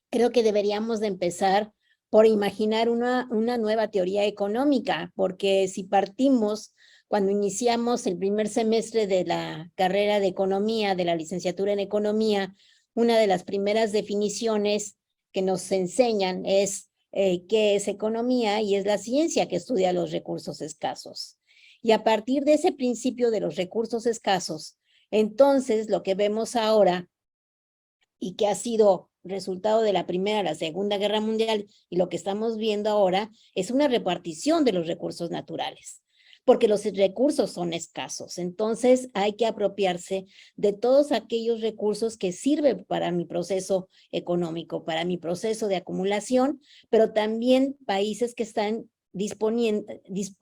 creo que deberíamos de empezar por imaginar una nueva teoría económica, porque si partimos, cuando iniciamos el primer semestre de la carrera de economía, de la licenciatura en economía, una de las primeras definiciones que nos enseñan es qué es economía, y es la ciencia que estudia los recursos escasos. Y a partir de ese principio de los recursos escasos, entonces lo que vemos ahora, y que ha sido resultado de la Primera, la Segunda Guerra Mundial, y lo que estamos viendo ahora es una repartición de los recursos naturales, porque los recursos son escasos. Entonces hay que apropiarse de todos aquellos recursos que sirven para mi proceso económico, para mi proceso de acumulación, pero también países que están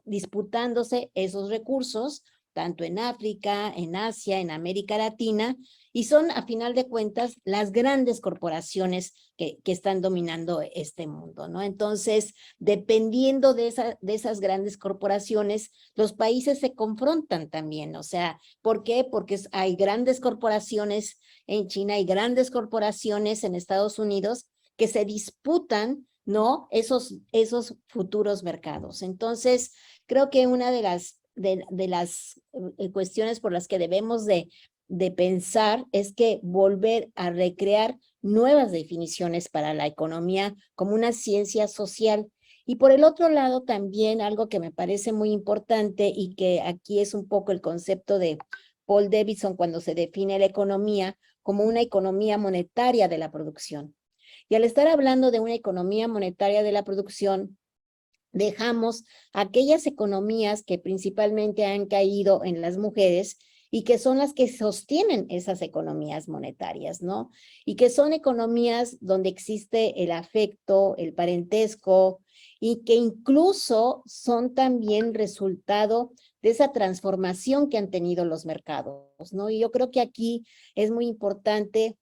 disputándose esos recursos, tanto en África, en Asia, en América Latina, y son, a final de cuentas, las grandes corporaciones que están dominando este mundo, ¿no? Entonces, dependiendo de esas grandes corporaciones, los países se confrontan también, o sea, ¿por qué? Porque hay grandes corporaciones en China, hay grandes corporaciones en Estados Unidos que se disputan, ¿no? Esos futuros mercados. Entonces, creo que una de las cuestiones por las que debemos de pensar es que volver a recrear nuevas definiciones para la economía como una ciencia social. Y por el otro lado, también algo que me parece muy importante, y que aquí es un poco el concepto de Paul Davidson cuando se define la economía como una economía monetaria de la producción. Y al estar hablando de una economía monetaria de la producción, dejamos aquellas economías que principalmente han caído en las mujeres y que son las que sostienen esas economías monetarias, ¿no? Y que son economías donde existe el afecto, el parentesco, y que incluso son también resultado de esa transformación que han tenido los mercados, ¿no? Y yo creo que aquí es muy importante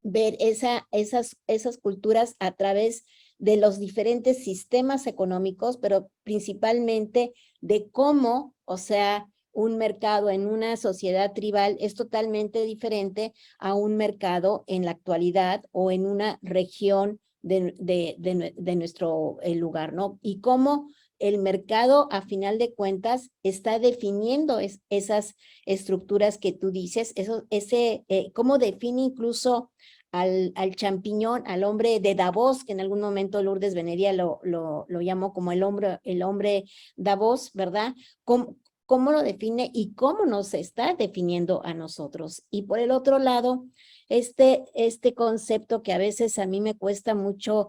ver esas culturas a través de los diferentes sistemas económicos, pero principalmente de cómo, o sea, un mercado en una sociedad tribal es totalmente diferente a un mercado en la actualidad o en una región de nuestro lugar, ¿no? Y cómo el mercado, a final de cuentas, está definiendo esas estructuras que tú dices, cómo define incluso al champiñón, al hombre de Davos, que en algún momento Lourdes Venería lo llamó como el hombre Davos, ¿verdad? ¿Cómo lo define y cómo nos está definiendo a nosotros? Y por el otro lado, este concepto que a veces a mí me cuesta mucho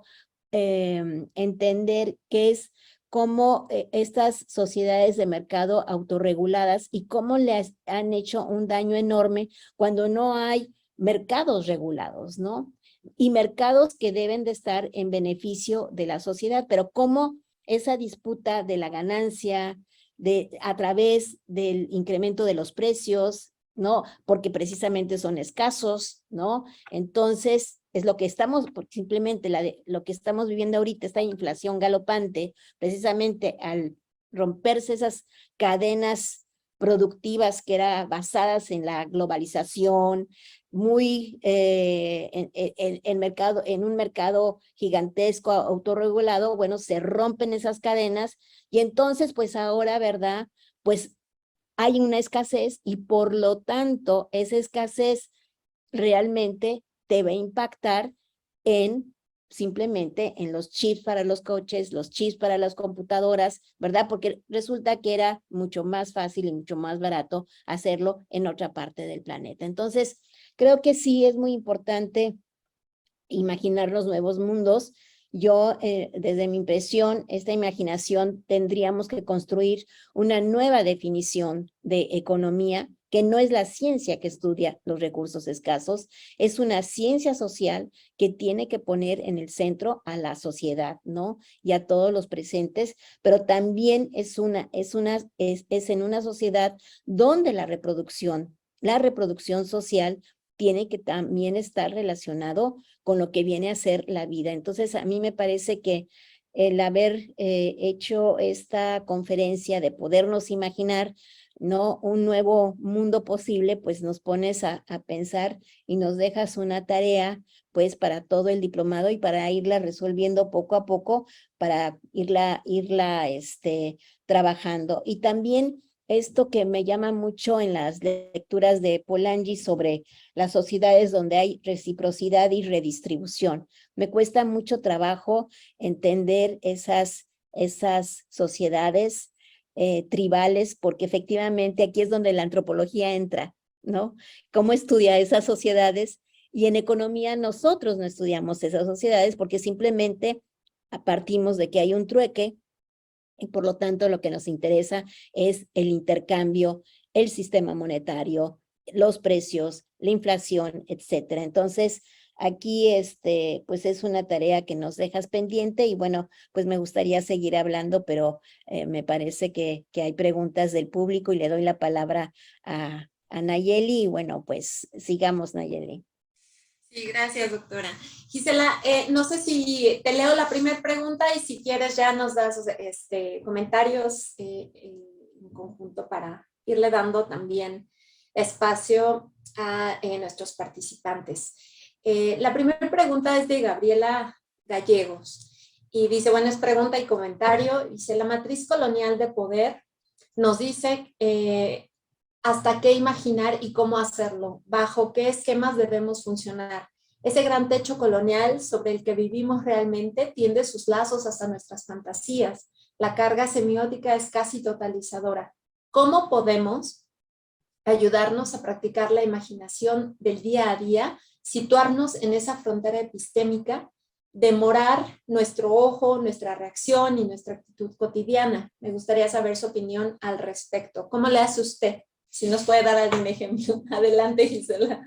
entender, que es cómo estas sociedades de mercado autorreguladas y cómo les han hecho un daño enorme cuando no hay mercados regulados, ¿no? y mercados que deben de estar en beneficio de la sociedad, pero cómo esa disputa de la ganancia a través del incremento de los precios, ¿no? Porque precisamente son escasos, ¿no? Entonces, es lo que estamos, simplemente lo que estamos viviendo ahorita, esta inflación galopante, precisamente al romperse esas cadenas productivas que eran basadas en la globalización, muy en un mercado gigantesco, autorregulado, bueno, se rompen esas cadenas y entonces, pues ahora, ¿verdad? Pues hay una escasez y por lo tanto, esa escasez realmente te va a impactar simplemente en los chips para los coches, los chips para las computadoras, ¿verdad? Porque resulta que era mucho más fácil y mucho más barato hacerlo en otra parte del planeta. Entonces, creo que sí es muy importante imaginar los nuevos mundos. Yo, desde mi impresión, esta imaginación tendríamos que construir una nueva definición de economía, que no es la ciencia que estudia los recursos escasos, es una ciencia social que tiene que poner en el centro a la sociedad, ¿no? Y a todos los presentes, pero también es en una sociedad donde la reproducción social tiene que también estar relacionado con lo que viene a ser la vida. Entonces, a mí me parece que el haber hecho esta conferencia de podernos imaginar, ¿no? Un nuevo mundo posible, pues nos pones a pensar y nos dejas una tarea, pues para todo el diplomado y para irla resolviendo poco a poco, para irla trabajando. Y también esto que me llama mucho en las lecturas de Polanyi sobre las sociedades donde hay reciprocidad y redistribución. Me cuesta mucho trabajo entender esas sociedades tribales, porque efectivamente aquí es donde la antropología entra, ¿no? ¿Cómo estudia esas sociedades? Y en economía nosotros no estudiamos esas sociedades porque simplemente partimos de que hay un trueque y por lo tanto lo que nos interesa es el intercambio, el sistema monetario, los precios, la inflación, etcétera. Entonces, aquí pues es una tarea que nos dejas pendiente y bueno, pues me gustaría seguir hablando, pero me parece que hay preguntas del público y le doy la palabra a Nayeli y bueno, pues sigamos, Nayeli. Sí, gracias, doctora. Gisela, no sé si te leo la primera pregunta y si quieres ya nos das comentarios en conjunto para irle dando también espacio a nuestros participantes. La primera pregunta es de Gabriela Gallegos y dice, bueno, es pregunta y comentario. Dice, la matriz colonial de poder nos dice hasta qué imaginar y cómo hacerlo, bajo qué esquemas debemos funcionar. Ese gran techo colonial sobre el que vivimos realmente tiende sus lazos hasta nuestras fantasías. La carga semiótica es casi totalizadora. ¿Cómo podemos ayudarnos a practicar la imaginación del día a día, situarnos en esa frontera epistémica, demorar nuestro ojo, nuestra reacción y nuestra actitud cotidiana? Me gustaría saber su opinión al respecto. ¿Cómo le hace usted? Si nos puede dar algún ejemplo. Adelante, Gisela.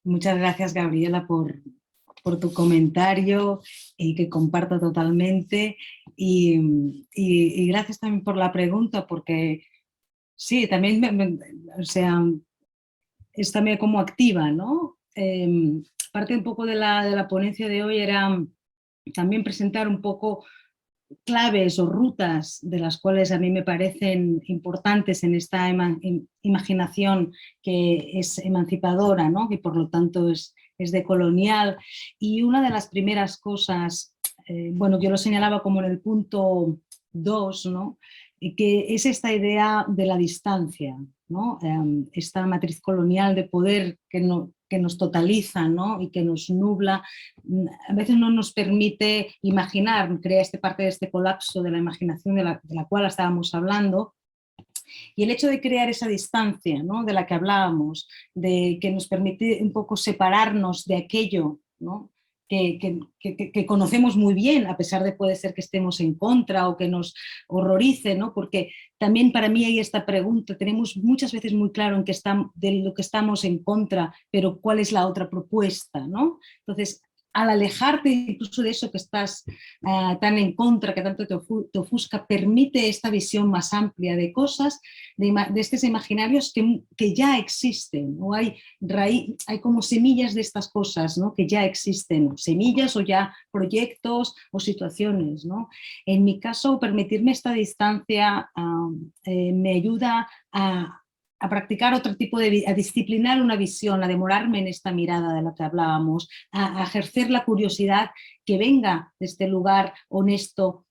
Muchas gracias, Gabriela, por tu comentario que comparto totalmente y gracias también por la pregunta porque sí, también o sea, es también como activa, ¿no? Parte un poco de la ponencia de hoy era también presentar un poco claves o rutas de las cuales a mí me parecen importantes en esta imaginación que es emancipadora, ¿no? Que por lo tanto es decolonial. Y una de las primeras cosas, bueno, yo lo señalaba como en el punto 2, ¿no? Que es esta idea de la distancia, ¿no? Esta matriz colonial de poder que nos totaliza, ¿no? Y que nos nubla, a veces no nos permite imaginar, crea parte de este colapso de la imaginación de la cual estábamos hablando. Y el hecho de crear esa distancia, ¿no? De la que hablábamos, de que nos permite un poco separarnos de aquello, ¿no? que conocemos muy bien, a pesar de puede ser que estemos en contra o que nos horrorice, ¿no? Porque también para mí hay esta pregunta, tenemos muchas veces muy claro de lo que estamos en contra, pero ¿cuál es la otra propuesta, ¿no? Entonces, al alejarte incluso de eso que estás tan en contra, que tanto te ofusca, permite esta visión más amplia de cosas, de estos imaginarios que ya existen, ¿no? Hay como semillas de estas cosas, ¿no? Que ya existen, semillas o ya proyectos o situaciones, ¿no? En mi caso, permitirme esta distancia me ayuda a practicar otro tipo a disciplinar una visión, a demorarme en esta mirada de la que hablábamos, a ejercer la curiosidad que venga de este lugar honesto,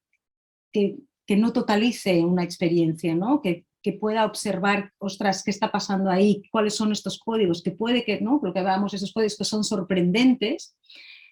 que no totalice una experiencia, ¿no? Que pueda observar, ostras, ¿qué está pasando ahí? ¿Cuáles son estos códigos? Que puede que, ¿no? Lo que hablábamos, esos códigos que son sorprendentes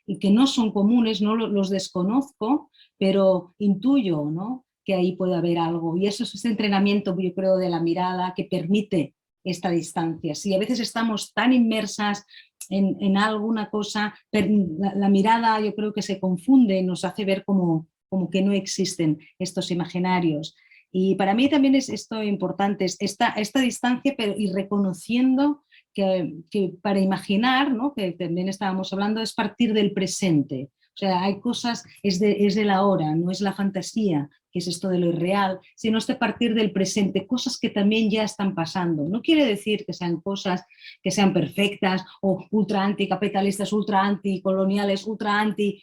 y que no son comunes, no los desconozco, pero intuyo, ¿no? Que ahí puede haber algo. Y eso es ese entrenamiento, yo creo, de la mirada que permite esta distancia. Si a veces estamos tan inmersas en alguna cosa, la mirada yo creo que se confunde, nos hace ver como que no existen estos imaginarios. Y para mí también es esto importante, esta distancia, pero y reconociendo que para imaginar, ¿no? Que también estábamos hablando, es partir del presente. O sea, hay cosas, es de la hora, no es la fantasía, que es esto de lo irreal, sino es de partir del presente, cosas que también ya están pasando. No quiere decir que sean cosas que sean perfectas o ultra anticapitalistas, ultra anticoloniales, ultra anti,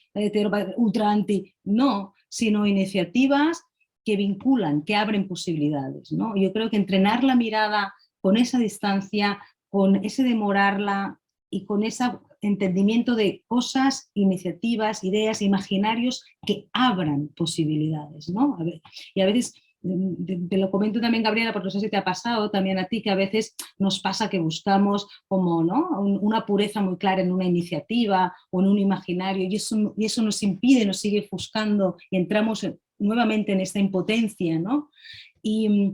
ultra anti, no, sino iniciativas que vinculan, que abren posibilidades, ¿no? Yo creo que entrenar la mirada con esa distancia, con ese demorarla y con ese entendimiento de cosas, iniciativas, ideas, imaginarios que abran posibilidades, ¿no? Y a veces, te lo comento también, Gabriela, porque no sé si te ha pasado también a ti, que a veces nos pasa que buscamos como, ¿no? Una pureza muy clara en una iniciativa o en un imaginario y eso nos impide, nos sigue ofuscando y entramos nuevamente en esta impotencia, ¿no? Y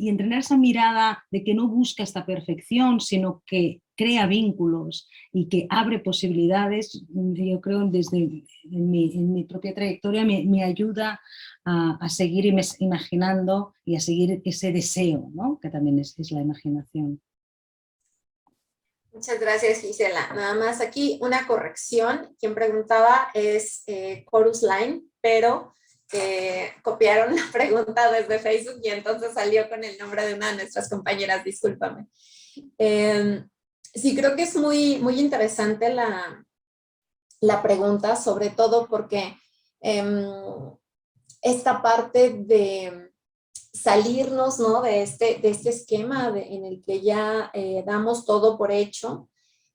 entrenar esa mirada de que no busca esta perfección, sino que crea vínculos y que abre posibilidades, yo creo en mi propia trayectoria me ayuda a seguir imaginando y a seguir ese deseo, ¿no? Que también es la imaginación. Muchas gracias, Gisela. Nada más aquí una corrección. Quien preguntaba es Chorus Line, pero copiaron la pregunta desde Facebook y entonces salió con el nombre de una de nuestras compañeras, discúlpame. Sí, creo que es muy, muy interesante la pregunta, sobre todo porque esta parte de salirnos, ¿no? de este esquema en el que ya damos todo por hecho,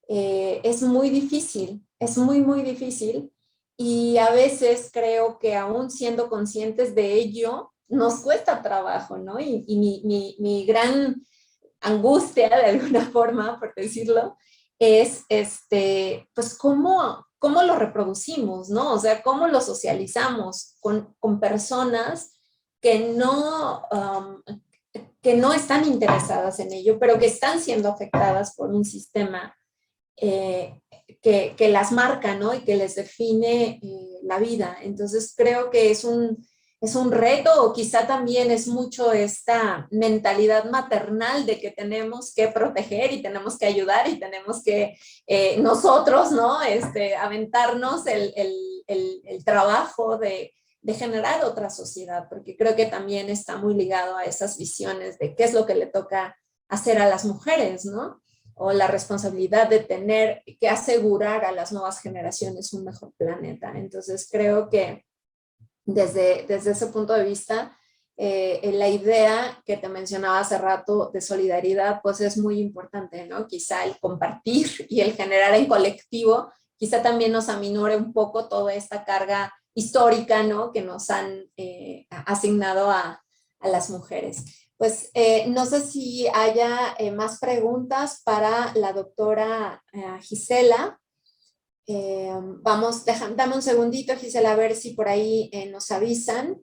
es muy difícil, es muy, muy difícil. Y a veces creo que aún siendo conscientes de ello, nos cuesta trabajo, ¿no? Y mi gran angustia, de alguna forma, por decirlo, es, pues, ¿cómo lo reproducimos, ¿no? O sea, ¿cómo lo socializamos con personas que no están interesadas en ello, pero que están siendo afectadas por un sistema que las marca, ¿no? Y que les define la vida. Entonces creo que es un reto, o quizá también es mucho esta mentalidad maternal de que tenemos que proteger y tenemos que ayudar y tenemos que nosotros, ¿no? Aventarnos el trabajo de generar otra sociedad, porque creo que también está muy ligado a esas visiones de qué es lo que le toca hacer a las mujeres, ¿no? O la responsabilidad de tener que asegurar a las nuevas generaciones un mejor planeta. Entonces creo que desde ese punto de vista, la idea que te mencionaba hace rato de solidaridad, pues es muy importante, ¿no? Quizá el compartir y el generar en colectivo, quizá también nos aminore un poco toda esta carga histórica, ¿no? Que nos han asignado a las mujeres. Pues no sé si haya más preguntas para la doctora Gisela. Dame un segundito, Gisela, a ver si por ahí nos avisan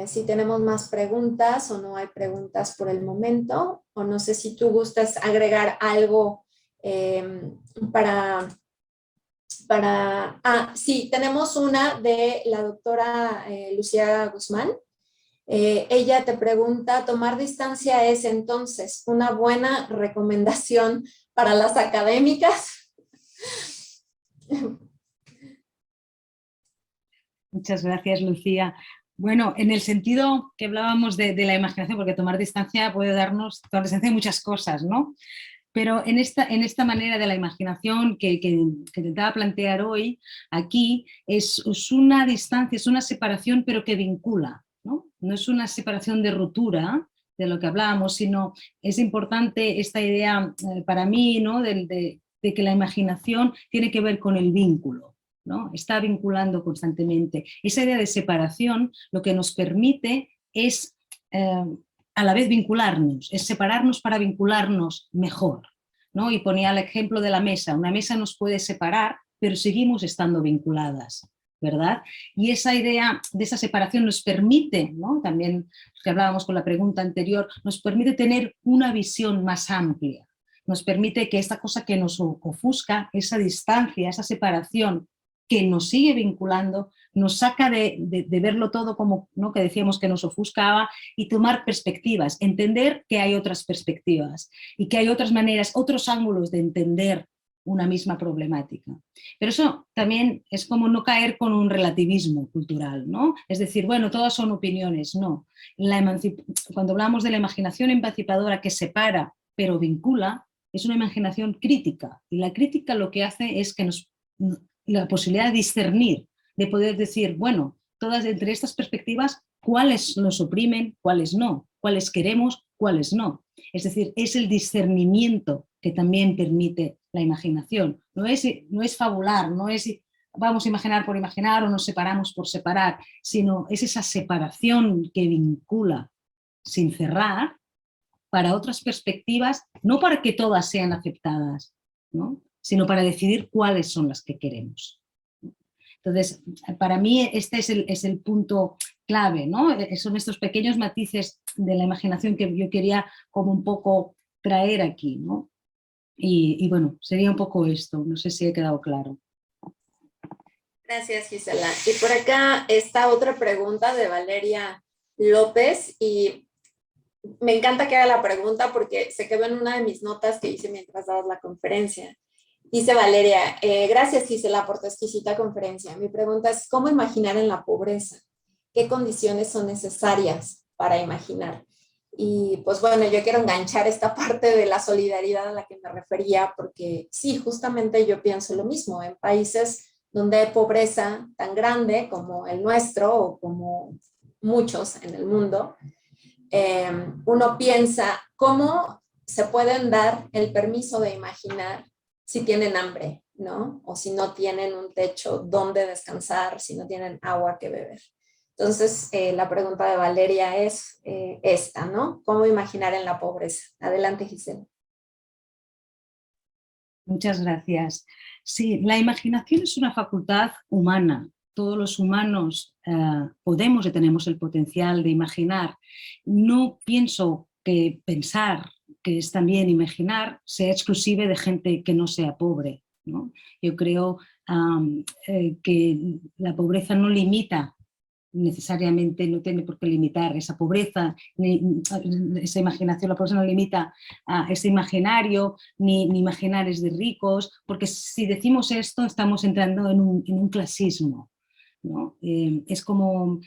si tenemos más preguntas o no hay preguntas por el momento, o no sé si tú gustas agregar algo para Sí, tenemos una de la doctora Lucía Guzmán. Ella te pregunta, ¿tomar distancia es entonces una buena recomendación para las académicas? Muchas gracias, Lucía. Bueno, en el sentido que hablábamos de la imaginación, porque tomar distancia puede darnos, tomar distancia de muchas cosas, ¿no? Pero en esta manera de la imaginación que intentaba plantear hoy, aquí es una distancia, es una separación, pero que vincula, ¿no? No es una separación de ruptura de lo que hablábamos, sino es importante esta idea para mí, ¿no? de que la imaginación tiene que ver con el vínculo, ¿no? Está vinculando constantemente. Esa idea de separación lo que nos permite es a la vez vincularnos, es separarnos para vincularnos mejor, ¿no? Y ponía el ejemplo de la mesa. Una mesa nos puede separar, pero seguimos estando vinculadas, ¿verdad? Y esa idea de esa separación nos permite, ¿no? También que hablábamos con la pregunta anterior, nos permite tener una visión más amplia, nos permite que esta cosa que nos ofusca, esa distancia, esa separación que nos sigue vinculando, nos saca de verlo todo como, ¿no? Que decíamos que nos ofuscaba, y tomar perspectivas, entender que hay otras perspectivas y que hay otras maneras, otros ángulos de entender una misma problemática. Pero eso también es como no caer con un relativismo cultural, ¿no? Es decir, bueno, todas son opiniones, no. Cuando hablamos de la imaginación emancipadora que separa pero vincula, es una imaginación crítica, y la crítica lo que hace es que nos la posibilidad de discernir, de poder decir, bueno, todas entre estas perspectivas, cuáles nos oprimen, cuáles no, cuáles queremos, cuáles no. Es decir, es el discernimiento que también permite la imaginación. No es fabular, no es vamos a imaginar por imaginar o nos separamos por separar, sino es esa separación que vincula sin cerrar para otras perspectivas, no para que todas sean aceptadas, ¿no? Sino para decidir cuáles son las que queremos. Entonces, para mí este es el punto clave, ¿no? Son estos pequeños matices de la imaginación que yo quería como un poco traer aquí, ¿no? Y bueno, sería un poco esto, no sé si he quedado claro. Gracias, Gisela. Y por acá está otra pregunta de Valeria López, y me encanta que haga la pregunta porque se quedó en una de mis notas que hice mientras dabas la conferencia. Dice Valeria, gracias Gisela por tu exquisita conferencia. Mi pregunta es, ¿cómo imaginar en la pobreza? ¿Qué condiciones son necesarias para imaginar? Y pues bueno, yo quiero enganchar esta parte de la solidaridad a la que me refería, porque sí, justamente yo pienso lo mismo. En países donde hay pobreza tan grande como el nuestro o como muchos en el mundo, uno piensa cómo se pueden dar el permiso de imaginar si tienen hambre, ¿no? O si no tienen un techo donde descansar, si no tienen agua que beber. Entonces, la pregunta de Valeria es esta, ¿no? ¿Cómo imaginar en la pobreza? Adelante, Gisela. Muchas gracias. Sí, la imaginación es una facultad humana. Todos los humanos podemos y tenemos el potencial de imaginar. No pienso que pensar que es también imaginar sea exclusivo de gente que no sea pobre, ¿no? Yo creo que la pobreza no limita necesariamente, no tiene por qué limitar esa pobreza, ni esa imaginación, la pobreza no limita a ese imaginario, ni imaginares de ricos, porque si decimos esto estamos entrando en un clasismo, ¿no? Es como,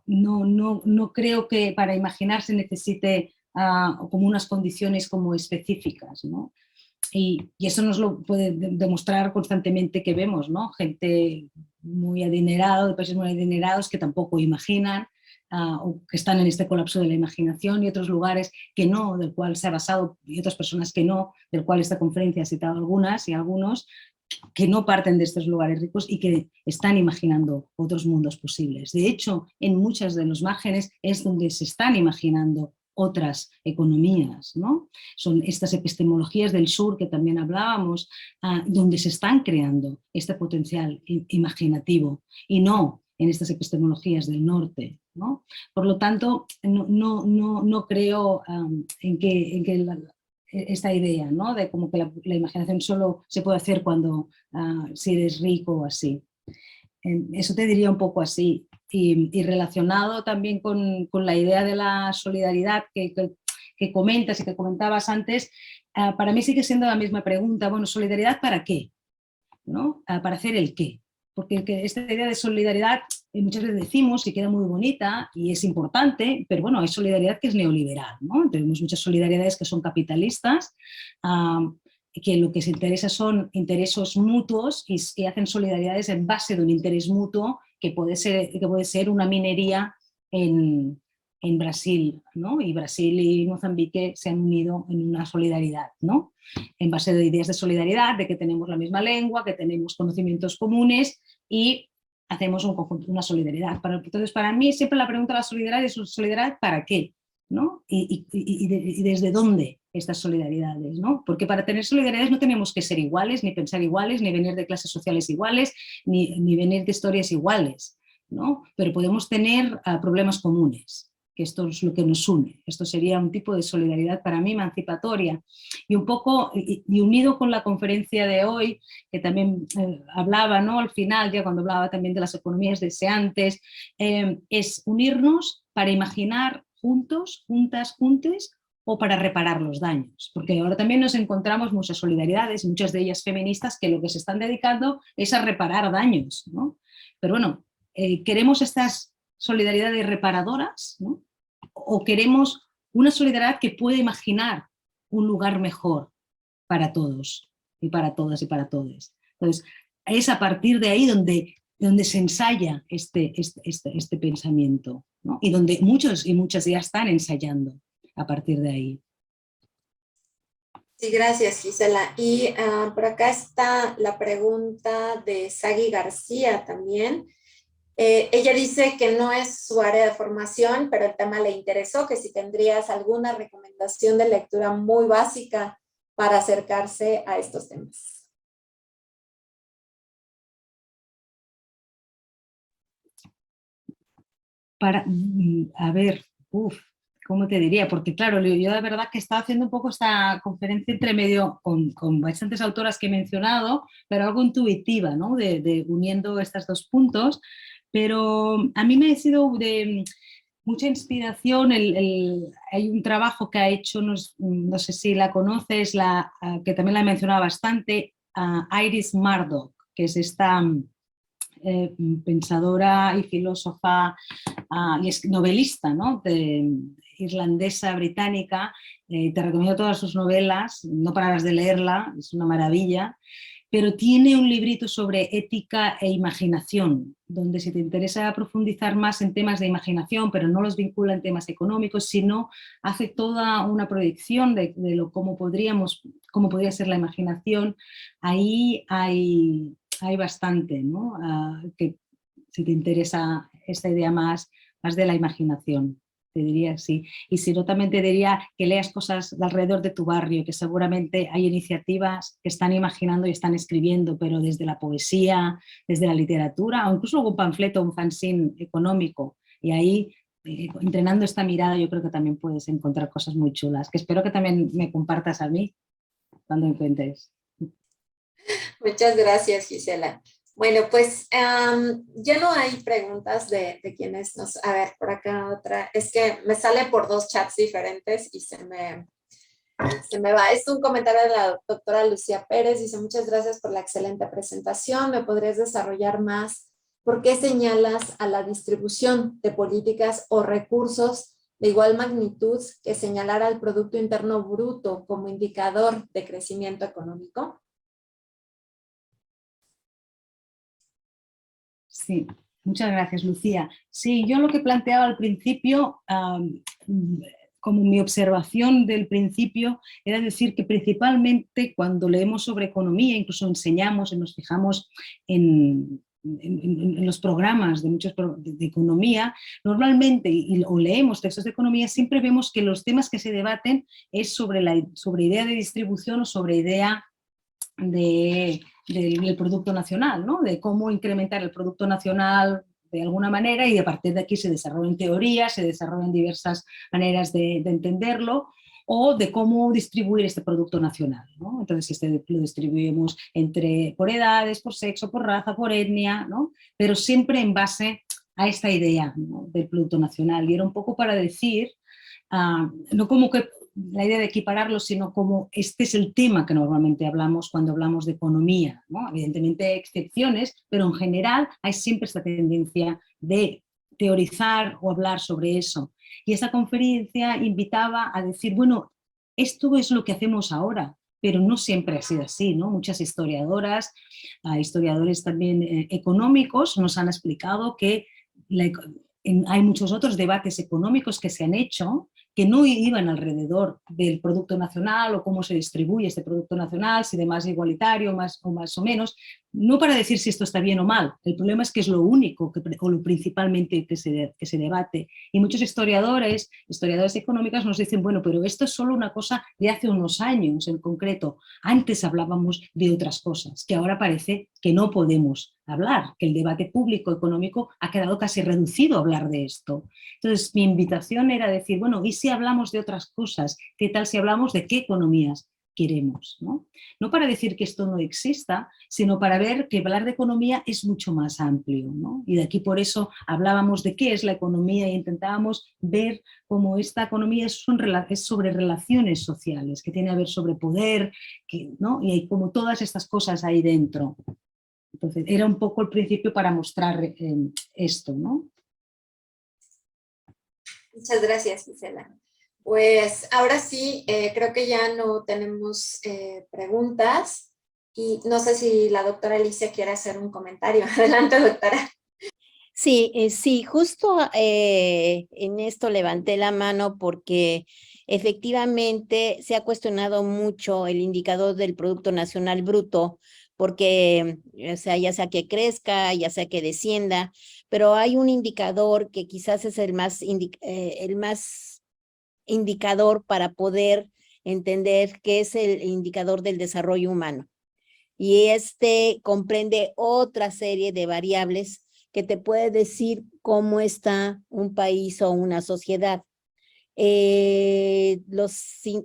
no creo que para imaginar se necesite como unas condiciones como específicas, ¿no? Y eso nos lo puede demostrar constantemente que vemos, ¿no? Gente muy adinerada, de países muy adinerados que tampoco imaginan, o que están en este colapso de la imaginación, y otros lugares que no, del cual se ha basado, y otras personas que no, del cual esta conferencia ha citado algunas y algunos, que no parten de estos lugares ricos y que están imaginando otros mundos posibles. De hecho, en muchas de los márgenes es donde se están imaginando otras economías, ¿no? Son estas epistemologías del sur que también hablábamos, donde se están creando este potencial imaginativo, y no en estas epistemologías del norte, ¿no? Por lo tanto, no creo en que esta idea, ¿no? De como que la imaginación solo se puede hacer cuando si eres rico o así. Eso te diría un poco así. Y relacionado también con la idea de la solidaridad que comentas y que comentabas antes, para mí sigue siendo la misma pregunta. Bueno, ¿solidaridad para qué? ¿No? Para hacer el qué. Porque esta idea de solidaridad muchas veces decimos y queda muy bonita y es importante, pero bueno, hay solidaridad que es neoliberal, ¿no? Tenemos muchas solidaridades que son capitalistas, que lo que se interesa son intereses mutuos y hacen solidaridades en base de un interés mutuo que puede ser una minería en Brasil, ¿no? Y Brasil y Mozambique se han unido en una solidaridad, ¿no? En base de ideas de solidaridad, de que tenemos la misma lengua, que tenemos conocimientos comunes y hacemos un conjunto, una solidaridad. Entonces, para mí siempre la pregunta de la solidaridad es solidaridad ¿para qué? ¿No? Y desde dónde estas solidaridades, ¿no? Porque para tener solidaridades no tenemos que ser iguales, ni pensar iguales, ni venir de clases sociales iguales, ni venir de historias iguales, ¿no? Pero podemos tener problemas comunes, que esto es lo que nos une. Esto sería un tipo de solidaridad para mí emancipatoria. Y un poco, y unido con la conferencia de hoy, que también hablaba, ¿no? Al final, ya cuando hablaba también de las economías deseantes, es unirnos para imaginar juntos, juntas, juntes, o para reparar los daños. Porque ahora también nos encontramos muchas solidaridades, muchas de ellas feministas, que lo que se están dedicando es a reparar daños, ¿no? Pero bueno, ¿queremos estas solidaridades reparadoras, ¿no? ¿O queremos una solidaridad que puede imaginar un lugar mejor para todos y para todas y para todos? Entonces, es a partir de ahí donde se ensaya este pensamiento, ¿no? Y donde muchos y muchas ya están ensayando a partir de ahí. Sí, gracias, Gisela. Y por acá está la pregunta de Sagi García también. Ella dice que no es su área de formación, pero el tema le interesó, que si tendrías alguna recomendación de lectura muy básica para acercarse a estos temas. A ver, ¿cómo te diría? Porque claro, yo de verdad que estaba haciendo un poco esta conferencia entre medio con bastantes autoras que he mencionado, pero algo intuitiva, ¿no? De uniendo estos dos puntos. Pero a mí me ha sido de mucha inspiración hay un trabajo que ha hecho, no sé si la conoces, que también la he mencionado bastante, Iris Murdoch, que es esta pensadora y filósofa y es novelista, ¿no? Irlandesa, británica. Te recomiendo todas sus novelas, no pararás de leerla, es una maravilla. Pero tiene un librito sobre ética e imaginación, donde si te interesa profundizar más en temas de imaginación, pero no los vincula en temas económicos, sino hace toda una proyección de cómo podría ser la imaginación, ahí hay bastante, ¿no? Que si te interesa esta idea más de la imaginación. Te diría sí. Y si no, también te diría que leas cosas de alrededor de tu barrio, que seguramente hay iniciativas que están imaginando y están escribiendo, pero desde la poesía, desde la literatura, o incluso algún panfleto, un fanzine económico. Y ahí, entrenando esta mirada, yo creo que también puedes encontrar cosas muy chulas, que espero que también me compartas a mí cuando encuentres. Muchas gracias, Gisela. Bueno, pues ya no hay preguntas de quienes nos... A ver, por acá otra. Es que me sale por dos chats diferentes y se me va. Es un comentario de la doctora Lucía Pérez. Dice, muchas gracias por la excelente presentación. ¿Me podrías desarrollar más? ¿Por qué señalas a la distribución de políticas o recursos de igual magnitud que señalar al Producto Interno Bruto como indicador de crecimiento económico? Sí, muchas gracias, Lucía. Sí, yo lo que planteaba al principio, como mi observación del principio, era decir que principalmente cuando leemos sobre economía, incluso enseñamos y nos fijamos en los programas de muchos de economía, normalmente, o leemos textos de economía, siempre vemos que los temas que se debaten es sobre idea de distribución o sobre idea del Producto Nacional, ¿no? De cómo incrementar el Producto Nacional de alguna manera, y a partir de aquí se desarrollan teorías, se desarrollan diversas maneras de entenderlo, o de cómo distribuir este producto nacional, ¿no? Entonces lo distribuimos por edades, por sexo, por raza, por etnia, ¿no? Pero siempre en base a esta idea, ¿no?, del producto nacional. Y era un poco para decir, no como que la idea de equipararlo, sino como este es el tema que normalmente hablamos cuando hablamos de economía, ¿no? Evidentemente hay excepciones, pero en general hay siempre esta tendencia de teorizar o hablar sobre eso. Y esta conferencia invitaba a decir, bueno, esto es lo que hacemos ahora, pero no siempre ha sido así, ¿no? Muchas historiadoras, historiadores también económicos nos han explicado que hay muchos otros debates económicos que se han hecho que no iban alrededor del producto nacional o cómo se distribuye este producto nacional, si de más igualitario o más o menos, no para decir si esto está bien o mal, el problema es que es lo único o lo principalmente que se debate. Y muchos historiadores económicos nos dicen, bueno, pero esto es solo una cosa de hace unos años en concreto, antes hablábamos de otras cosas, que ahora parece que no podemos hablar, que el debate público económico ha quedado casi reducido a hablar de esto. Entonces mi invitación era decir, bueno, ¿y si hablamos de otras cosas? ¿Qué tal si hablamos de qué economías queremos? No para decir que esto no exista, sino para ver que hablar de economía es mucho más amplio, ¿no? Y de aquí por eso hablábamos de qué es la economía e intentábamos ver cómo esta economía es sobre relaciones sociales, que tiene que ver sobre poder, ¿no? Y hay como todas estas cosas ahí dentro. Entonces, era un poco el principio para mostrar esto, ¿no? Muchas gracias, Gisela. Pues ahora sí, creo que ya no tenemos preguntas y no sé si la doctora Alicia quiere hacer un comentario. Adelante, doctora. Sí, sí, justo en esto levanté la mano porque efectivamente se ha cuestionado mucho el indicador del Producto Nacional Bruto, porque o sea, ya sea que crezca, ya sea que descienda, pero hay un indicador que quizás es el más indicador para poder entender qué es el indicador del desarrollo humano. Y este comprende otra serie de variables que te puede decir cómo está un país o una sociedad. ¿Cómo se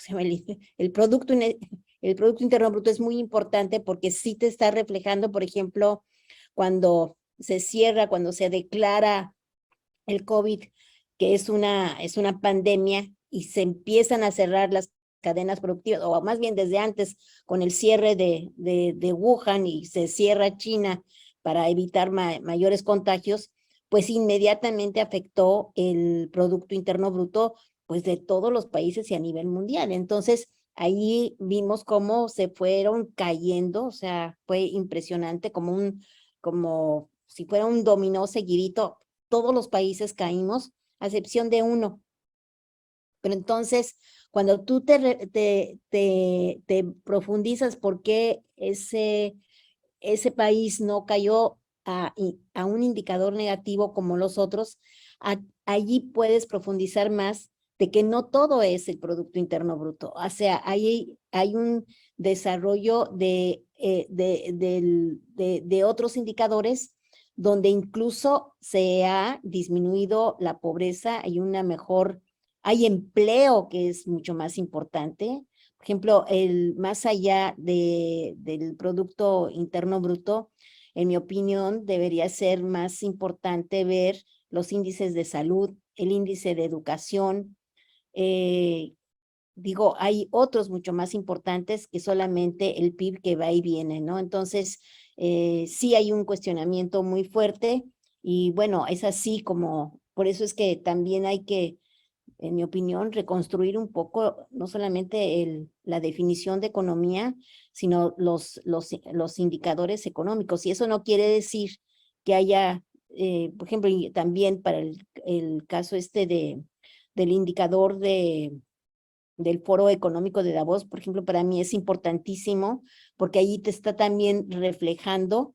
llama? El Producto Interno Bruto es muy importante porque sí te está reflejando, por ejemplo, cuando se cierra, cuando se declara el COVID, que es una pandemia y se empiezan a cerrar las cadenas productivas, o más bien desde antes, con el cierre de Wuhan y se cierra China para evitar mayores contagios, pues inmediatamente afectó el Producto Interno Bruto pues de todos los países y a nivel mundial. Entonces, ahí vimos cómo se fueron cayendo, o sea, fue impresionante, como si fuera un dominó seguidito, todos los países caímos, a excepción de uno. Pero entonces, cuando tú te profundizas por qué ese país no cayó a un indicador negativo como los otros, allí puedes profundizar más de que no todo es el Producto Interno Bruto. O sea, hay un desarrollo de otros indicadores donde incluso se ha disminuido la pobreza, hay empleo que es mucho más importante. Por ejemplo, más allá del Producto Interno Bruto, en mi opinión, debería ser más importante ver los índices de salud, el índice de educación. Hay otros mucho más importantes que solamente el PIB que va y viene, ¿no? Entonces, sí hay un cuestionamiento muy fuerte y bueno, es así como, por eso es que también hay que, en mi opinión, reconstruir un poco, no solamente la definición de economía, sino los indicadores económicos. Y eso no quiere decir que haya, por ejemplo, y también para el caso del indicador del Foro Económico de Davos, por ejemplo, para mí es importantísimo porque allí te está también reflejando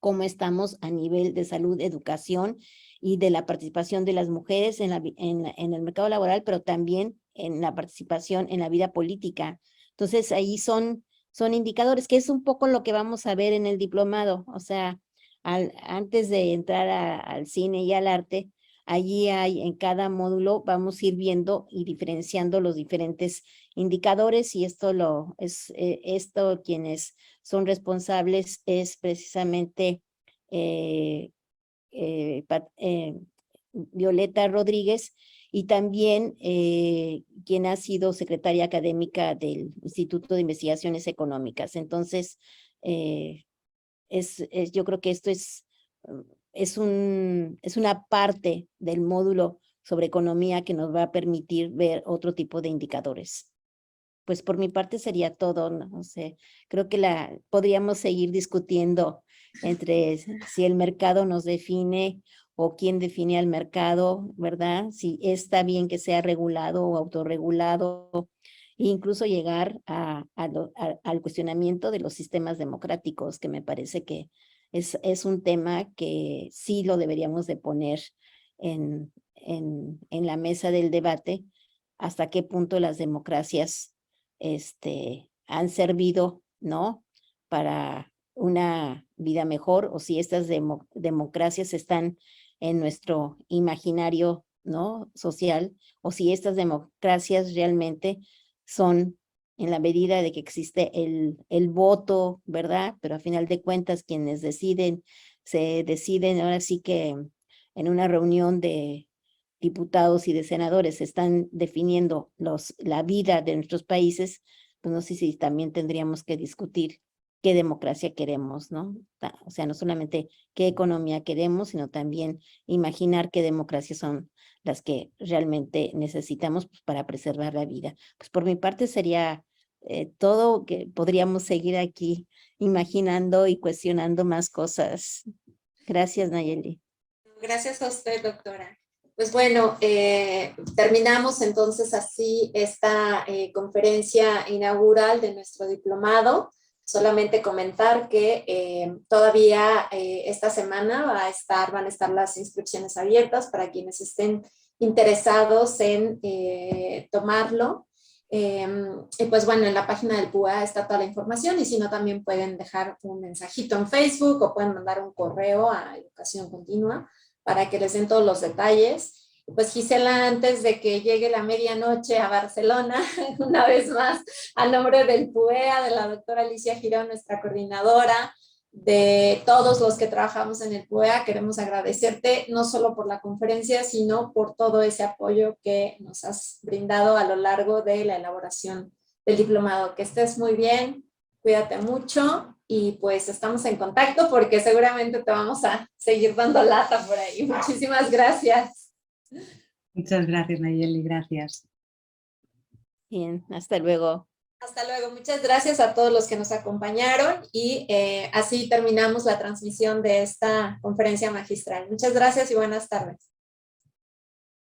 cómo estamos a nivel de salud, educación y de la participación de las mujeres en el mercado laboral, pero también en la participación en la vida política. Entonces, ahí son indicadores, que es un poco lo que vamos a ver en el diplomado. O sea, antes de entrar al cine y al arte, allí hay en cada módulo, vamos a ir viendo y diferenciando los diferentes indicadores y esto quienes son responsables es precisamente Violeta Rodríguez y también quien ha sido secretaria académica del Instituto de Investigaciones Económicas. Entonces, yo creo que esto es una parte del módulo sobre economía que nos va a permitir ver otro tipo de indicadores. Pues por mi parte sería todo, no sé, creo que podríamos seguir discutiendo entre si el mercado nos define o quién define al mercado, ¿verdad? Si está bien que sea regulado o autorregulado, e incluso llegar al cuestionamiento de los sistemas democráticos, que me parece que es un tema que sí lo deberíamos de poner en la mesa del debate, hasta qué punto las democracias han servido, ¿no? Para una vida mejor, o si estas democracias están en nuestro imaginario, ¿no? Social, o si estas democracias realmente son en la medida de que existe el voto, ¿verdad? Pero a final de cuentas quienes se deciden ahora sí que en una reunión de diputados y de senadores están definiendo la vida de nuestros países, pues no sé si también tendríamos que discutir qué democracia queremos, ¿no? O sea, no solamente qué economía queremos, sino también imaginar qué democracias son las que realmente necesitamos pues, para preservar la vida. Pues por mi parte sería todo, que podríamos seguir aquí imaginando y cuestionando más cosas. Gracias, Nayeli. Gracias a usted, doctora. Pues bueno, terminamos entonces así esta conferencia inaugural de nuestro diplomado. Solamente comentar que todavía esta semana van a estar las inscripciones abiertas para quienes estén interesados en tomarlo. Y pues bueno, en la página del PUA está toda la información y si no también pueden dejar un mensajito en Facebook o pueden mandar un correo a Educación Continua para que les den todos los detalles. Pues Gisela, antes de que llegue la medianoche a Barcelona, una vez más, a nombre del PUEA, de la doctora Alicia Girón, nuestra coordinadora, de todos los que trabajamos en el PUEA, queremos agradecerte no solo por la conferencia, sino por todo ese apoyo que nos has brindado a lo largo de la elaboración del diplomado. Que estés muy bien, cuídate mucho y pues estamos en contacto porque seguramente te vamos a seguir dando lata por ahí. Muchísimas gracias. Muchas gracias, Nayeli, gracias. Bien, hasta luego. Hasta luego, muchas gracias a todos los que nos acompañaron y así terminamos la transmisión de esta conferencia magistral. Muchas gracias y buenas tardes.